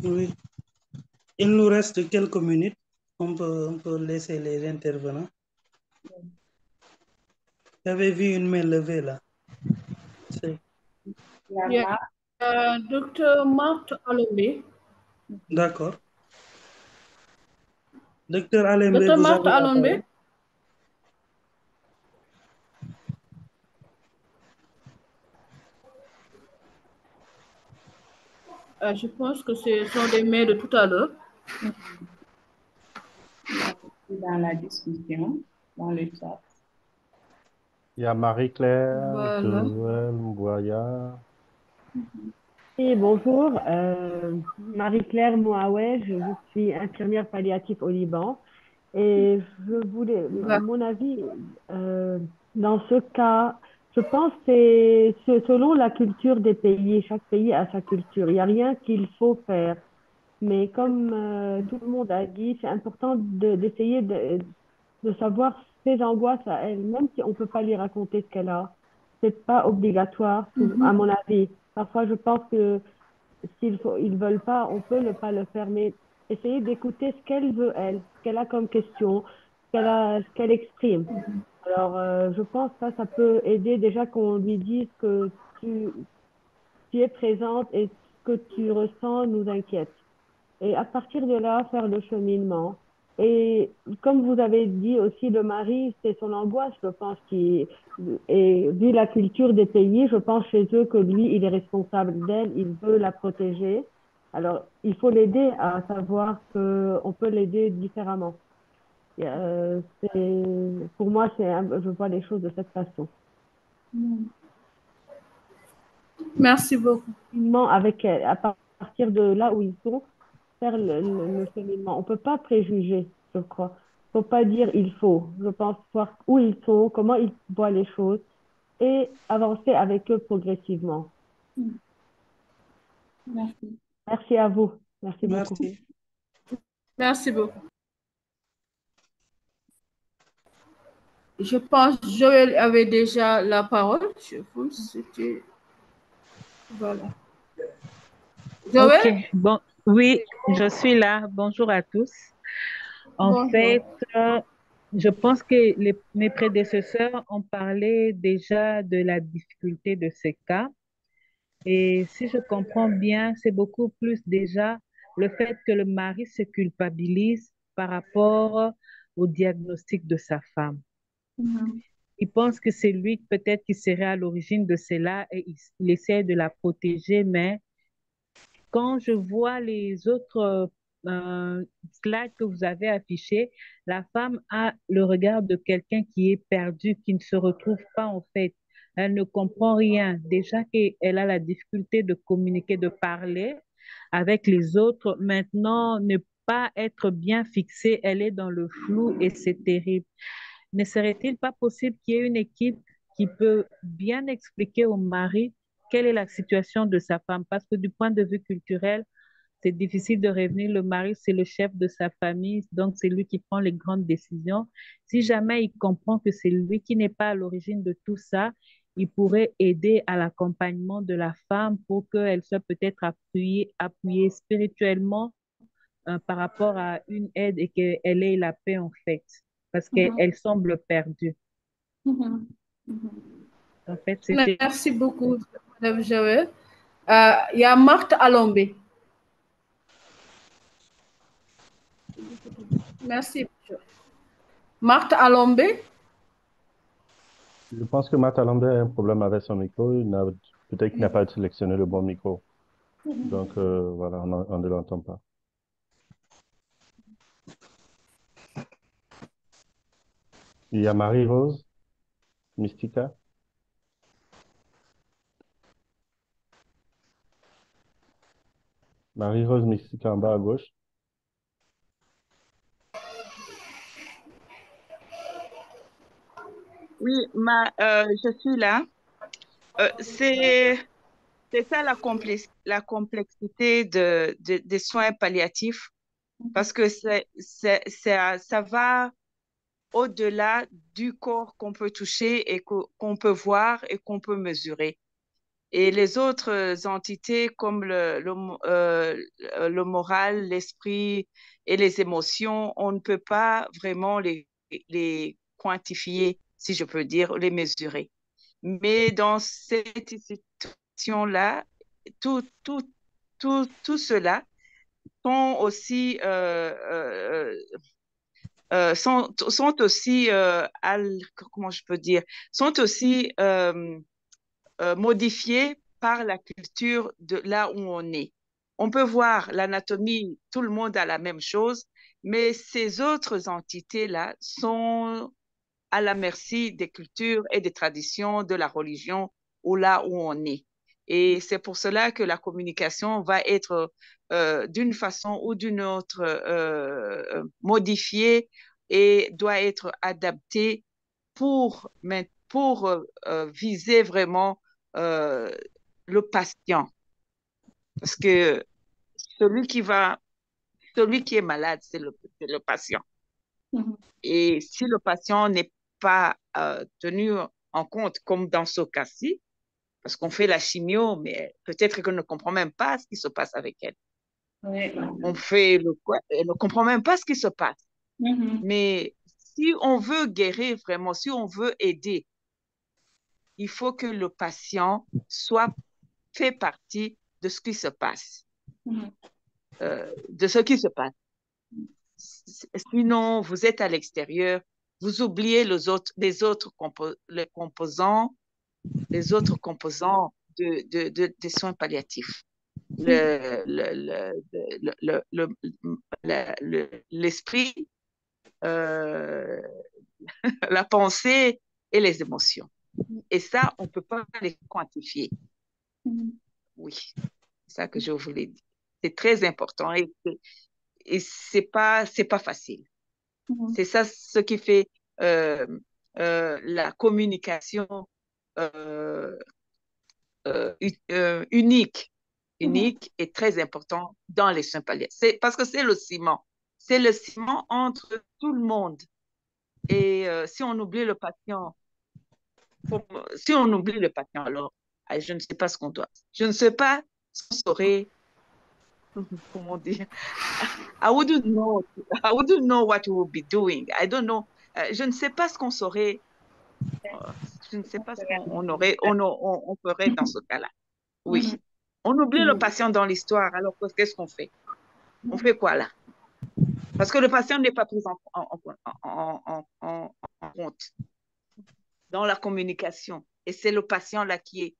Oui. Il nous reste quelques minutes. On peut laisser les intervenants. J'avais vu une main levée là.
Docteur Marthe Alomé.
D'accord. Docteur Alomé,
Docteur
vous
Marthe
avez la
Alomé.
parole.
Je pense que ce sont des mails de tout à l'heure.
Dans la discussion, dans le chat.
Il y a Marie-Claire,
Voilà.
Joël Mboya.
Oui, bonjour. Marie-Claire Mouawej, je suis infirmière palliative au Liban Et je voulais, à mon avis, dans ce cas, je pense que c'est selon la culture des pays. Chaque pays a sa culture. Il n'y a rien qu'il faut faire. Mais comme tout le monde a dit, c'est important d'essayer de savoir ses angoisses à elle, même si on ne peut pas lui raconter ce qu'elle a. C'est pas obligatoire, à mon avis. Parfois, je pense que ils veulent pas, on peut ne pas le faire, mais essayer d'écouter ce qu'elle veut, elle, ce qu'elle a comme question, ce qu'elle exprime. Alors, je pense que ça peut aider déjà qu'on lui dise que tu es présente et ce que tu ressens nous inquiète. Et à partir de là, faire le cheminement. Et comme vous avez dit aussi, le mari, c'est son angoisse, je pense, et vu la culture des pays, je pense chez eux que lui, il est responsable d'elle, il veut la protéger. Alors, il faut l'aider à savoir qu'on peut l'aider différemment. Pour moi, je vois les choses de cette façon.
Merci beaucoup.
Avec elle, à partir de là où ils sont, faire le cheminement. On ne peut pas préjuger, je crois. Il ne faut pas dire il faut. Je pense voir où ils sont, comment ils voient les choses et avancer avec eux progressivement.
Merci.
Merci à vous. Merci beaucoup.
Merci beaucoup. Je pense que Joël avait déjà la parole. Je pense que c'était... Voilà. Joël?
Ok, bon, oui, je suis là. Bonjour à tous. En
Bonjour.
fait, je pense que mes prédécesseurs ont parlé déjà de la difficulté de ces cas. Et si je comprends bien, c'est beaucoup plus déjà le fait que le mari se culpabilise par rapport au diagnostic de sa femme. Il pense que c'est lui peut-être qui serait à l'origine de cela et il essaie de la protéger, mais quand je vois les autres slides que vous avez affichés, la femme a le regard de quelqu'un qui est perdu, qui ne se retrouve pas en fait. Elle ne comprend rien. Déjà qu'elle a la difficulté de communiquer, de parler avec les autres. Maintenant, ne pas être bien fixée, elle est dans le flou et c'est terrible. Ne serait-il pas possible qu'il y ait une équipe qui peut bien expliquer au mari quelle est la situation de sa femme? Parce que du point de vue culturel, c'est difficile de revenir. Le mari, c'est le chef de sa famille, donc c'est lui qui prend les grandes décisions. Si jamais il comprend que c'est lui qui n'est pas à l'origine de tout ça, il pourrait aider à l'accompagnement de la femme pour qu'elle soit peut-être appuyée spirituellement par rapport à une aide et qu'elle ait la paix en fait, parce qu'elle semble perdue. En fait, c'était...
Merci beaucoup, Madame Joël. Il y a Marthe Alombé. Merci. Marthe Alombé.
Je pense que Matt Lambert a un problème avec son micro. Peut-être qu'il n'a pas sélectionné le bon micro. Donc, voilà, on ne l'entend pas. Il y a Marie-Rose Mystica. Marie-Rose Mystica en bas à gauche.
Oui, je suis là. C'est ça la complexité des soins palliatifs parce que ça va au-delà du corps qu'on peut toucher et qu'on peut voir et qu'on peut mesurer. Et les autres entités comme le moral, l'esprit et les émotions, on ne peut pas vraiment les quantifier, si je peux dire, les mesurer. Mais dans cette situation-là, tout cela sont aussi, sont aussi comment je peux dire, sont aussi modifiés par la culture de là où on est. On peut voir l'anatomie, tout le monde a la même chose, mais ces autres entités-là sont à la merci des cultures et des traditions de la religion ou là où on est. Et c'est pour cela que la communication va être d'une façon ou d'une autre modifiée et doit être adapté pour viser vraiment le patient. Parce que celui qui est malade, c'est le patient. Et si le patient n'est pas tenu en compte, comme dans ce cas-ci, parce qu'on fait la chimio, mais peut-être qu'on ne comprend même pas ce qui se passe avec elle. On fait elle ne comprend même pas ce qui se passe. Mais si on veut guérir vraiment, si on veut aider, il faut que le patient fait partie de ce qui se passe. Sinon, vous êtes à l'extérieur, vous oubliez les autres composants des soins palliatifs. L'esprit, la pensée et les émotions. Et ça, on ne peut pas les quantifier. Oui, c'est ça que je voulais dire. C'est très important et c'est pas facile. C'est ça ce qui fait la communication unique et très important dans les soins palliatifs. Parce que c'est le ciment. C'est le ciment entre tout le monde. Et si on oublie le patient, alors je ne sais pas ce qu'on doit. Je ne sais pas ce qu'on saurait. Comment dire? I wouldn't know what we would be doing. I don't know. Je ne sais pas ce qu'on saurait. Je ne sais pas ce qu'on ferait dans ce cas-là. Oui. On oublie le patient dans l'histoire. Alors, qu'est-ce qu'on fait? On fait quoi là? Parce que le patient n'est pas pris en compte dans la communication. Et c'est le patient là qui est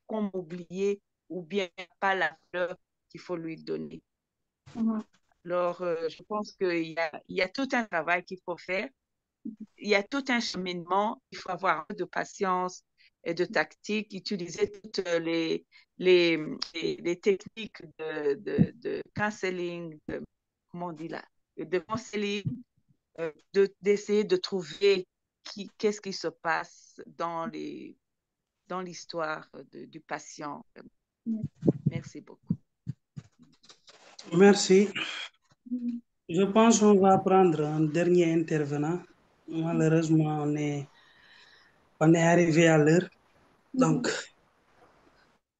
comme oublié ou bien pas la fleur qu'il faut lui donner. Alors, je pense qu'il y a tout un travail qu'il faut faire. Il y a tout un cheminement. Il faut avoir de patience et de tactique, utiliser toutes les techniques de counseling, comment on dit là, de counseling, d'essayer de trouver qu'est-ce qui se passe dans l'histoire du patient. Merci beaucoup.
Merci. Je pense qu'on va prendre un dernier intervenant. Malheureusement, on est arrivé à l'heure. Donc,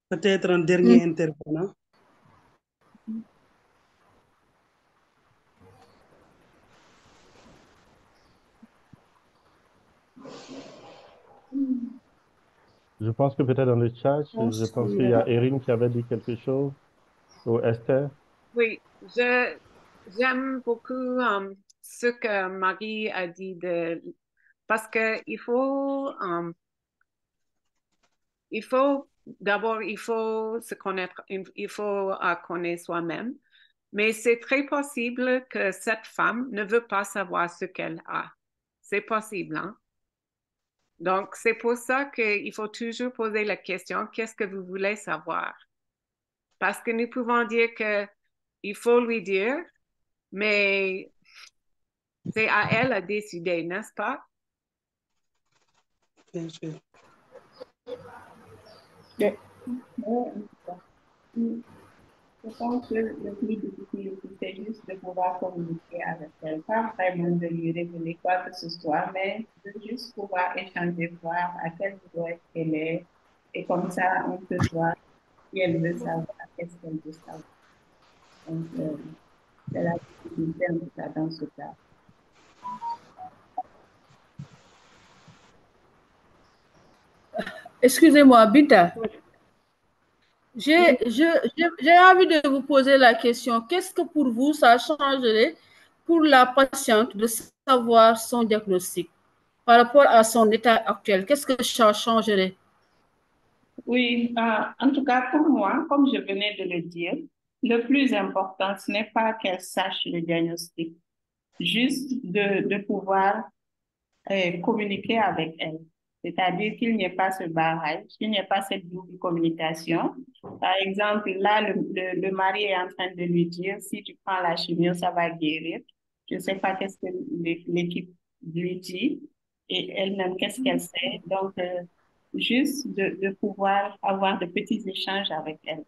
peut-être un dernier intervenant.
Je pense que peut-être dans le chat, je pense qu'il y a Erin qui avait dit quelque chose, ou Esther.
Oui, j'aime beaucoup ce que Marie a dit parce que il faut d'abord se connaître, il faut connaître soi-même, mais c'est très possible que cette femme ne veut pas savoir ce qu'elle a. C'est possible, hein? Donc, c'est pour ça qu'il faut toujours poser la question, qu'est-ce que vous voulez savoir? Parce que nous pouvons dire qu'il faut lui dire, mais c'est à elle à décider, n'est-ce pas?
Bien sûr.
Je pense que le plus difficile, c'est juste de pouvoir communiquer avec elle, pas vraiment de lui révéler quoi que ce soit, mais de juste pouvoir échanger, voir à quel niveau elle est, et comme ça, on peut voir si elle veut savoir, qu'est-ce qu'elle veut savoir. Donc, c'est la difficulté en tout cas dans ce cas.
Excusez-moi, Bita. J'ai envie de vous poser la question, qu'est-ce que pour vous ça changerait pour la patiente de savoir son diagnostic par rapport à son état actuel? Qu'est-ce que ça changerait?
Oui, en tout cas pour moi, comme je venais de le dire, le plus important, ce n'est pas qu'elle sache le diagnostic, juste de pouvoir communiquer avec elle. C'est-à-dire qu'il n'y ait pas ce barrage, qu'il n'y ait pas cette double communication. Par exemple, là, le mari est en train de lui dire, si tu prends la chimio, ça va guérir. Je ne sais pas qu'est-ce que l'équipe lui dit et elle-même, qu'est-ce qu'elle sait. Donc, juste de pouvoir avoir de petits échanges avec elle.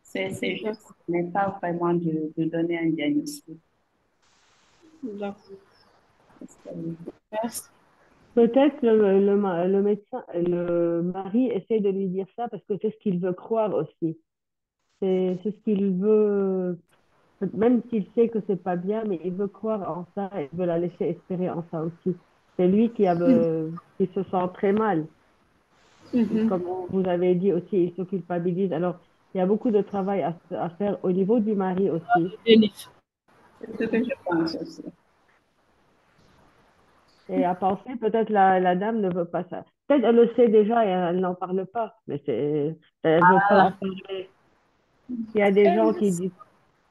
C'est juste, mais pas vraiment de donner un diagnostic.
Peut-être le médecin, le mari essaie de lui dire ça parce que c'est ce qu'il veut croire aussi. C'est ce qu'il veut, même s'il sait que c'est pas bien, mais il veut croire en ça et il veut la laisser espérer en ça aussi. C'est lui qui se sent très mal. Comme vous avez dit aussi, il se culpabilise. Alors, il y a beaucoup de travail à faire au niveau du mari aussi.
C'est ce que je pense aussi.
Et à penser, peut-être la dame ne veut pas ça. Peut-être elle le sait déjà et elle n'en parle pas, mais elle veut pas en parler. Il y a des gens qui disent,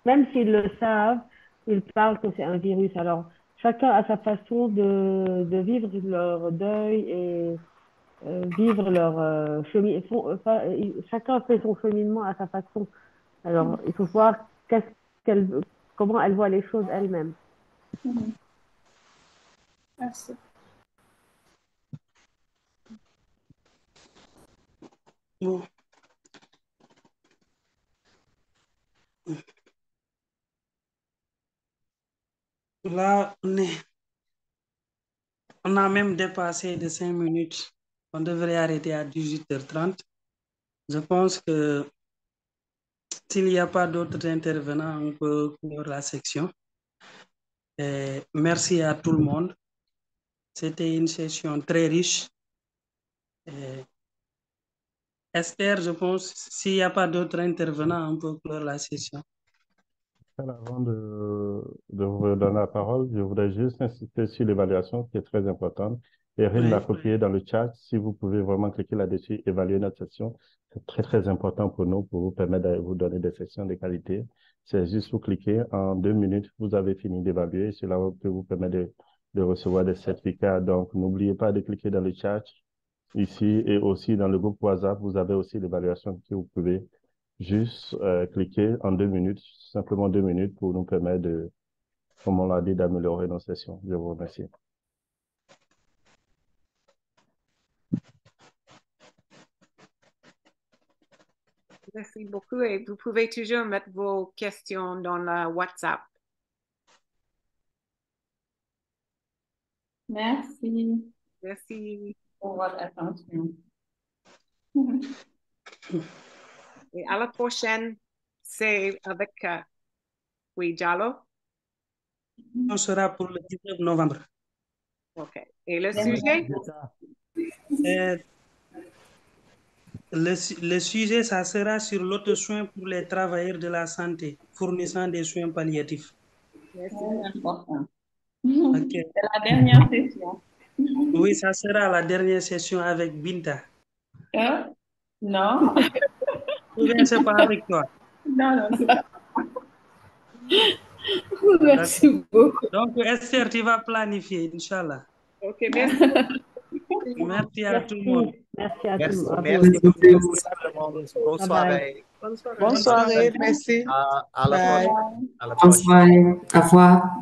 même s'ils le savent, ils parlent que c'est un virus. Alors, chacun a sa façon de vivre leur deuil et vivre leur cheminement. Chacun fait son cheminement à sa façon. Alors, il faut voir comment elle voit les choses elle-même.
Merci.
Bon. Là, on a même dépassé de 5 minutes. On devrait arrêter à 18h30. Je pense que s'il n'y a pas d'autres intervenants, on peut clore la section. Et merci à tout le monde. C'était une session très riche. Et Esther, je pense, s'il n'y a pas d'autres intervenants, on peut clore la session.
Avant de vous donner la parole, je voudrais juste insister sur l'évaluation qui est très importante. Erin l'a copié dans le chat. Si vous pouvez vraiment cliquer là-dessus, évaluer notre session, c'est très, très important pour nous, pour vous permettre de vous donner des sessions de qualité. C'est juste vous cliquer, en 2 minutes, vous avez fini d'évaluer. Cela peut vous permettre de recevoir des certificats. Donc, n'oubliez pas de cliquer dans le chat ici et aussi dans le groupe WhatsApp. Vous avez aussi l'évaluation que vous pouvez juste cliquer en 2 minutes, simplement 2 minutes pour nous permettre de, comme on l'a dit, d'améliorer nos sessions. Je vous remercie.
Merci beaucoup et vous pouvez toujours mettre vos questions dans la WhatsApp.
Merci.
Merci
pour votre attention.
Et à la prochaine, c'est avec oui, Diallo.
On sera pour le 19 novembre.
OK. Et le sujet?
Le sujet, ça sera sur l'auto-soin pour les travailleurs de la santé, fournissant des soins palliatifs.
C'est important.
Okay.
C'est la dernière session.
Oui, ça sera la dernière session avec Binta.
Non.
Ou bien c'est pas avec toi?
Non, c'est pas.
Merci beaucoup.
Donc, Esther, tu vas planifier, Inch'Allah.
OK, merci.
Merci à tout le monde.
Merci à tout le monde.
Merci beaucoup. Bonne soirée.
Bonne soirée, merci.
À la prochaine.
Bonne soirée. Au revoir.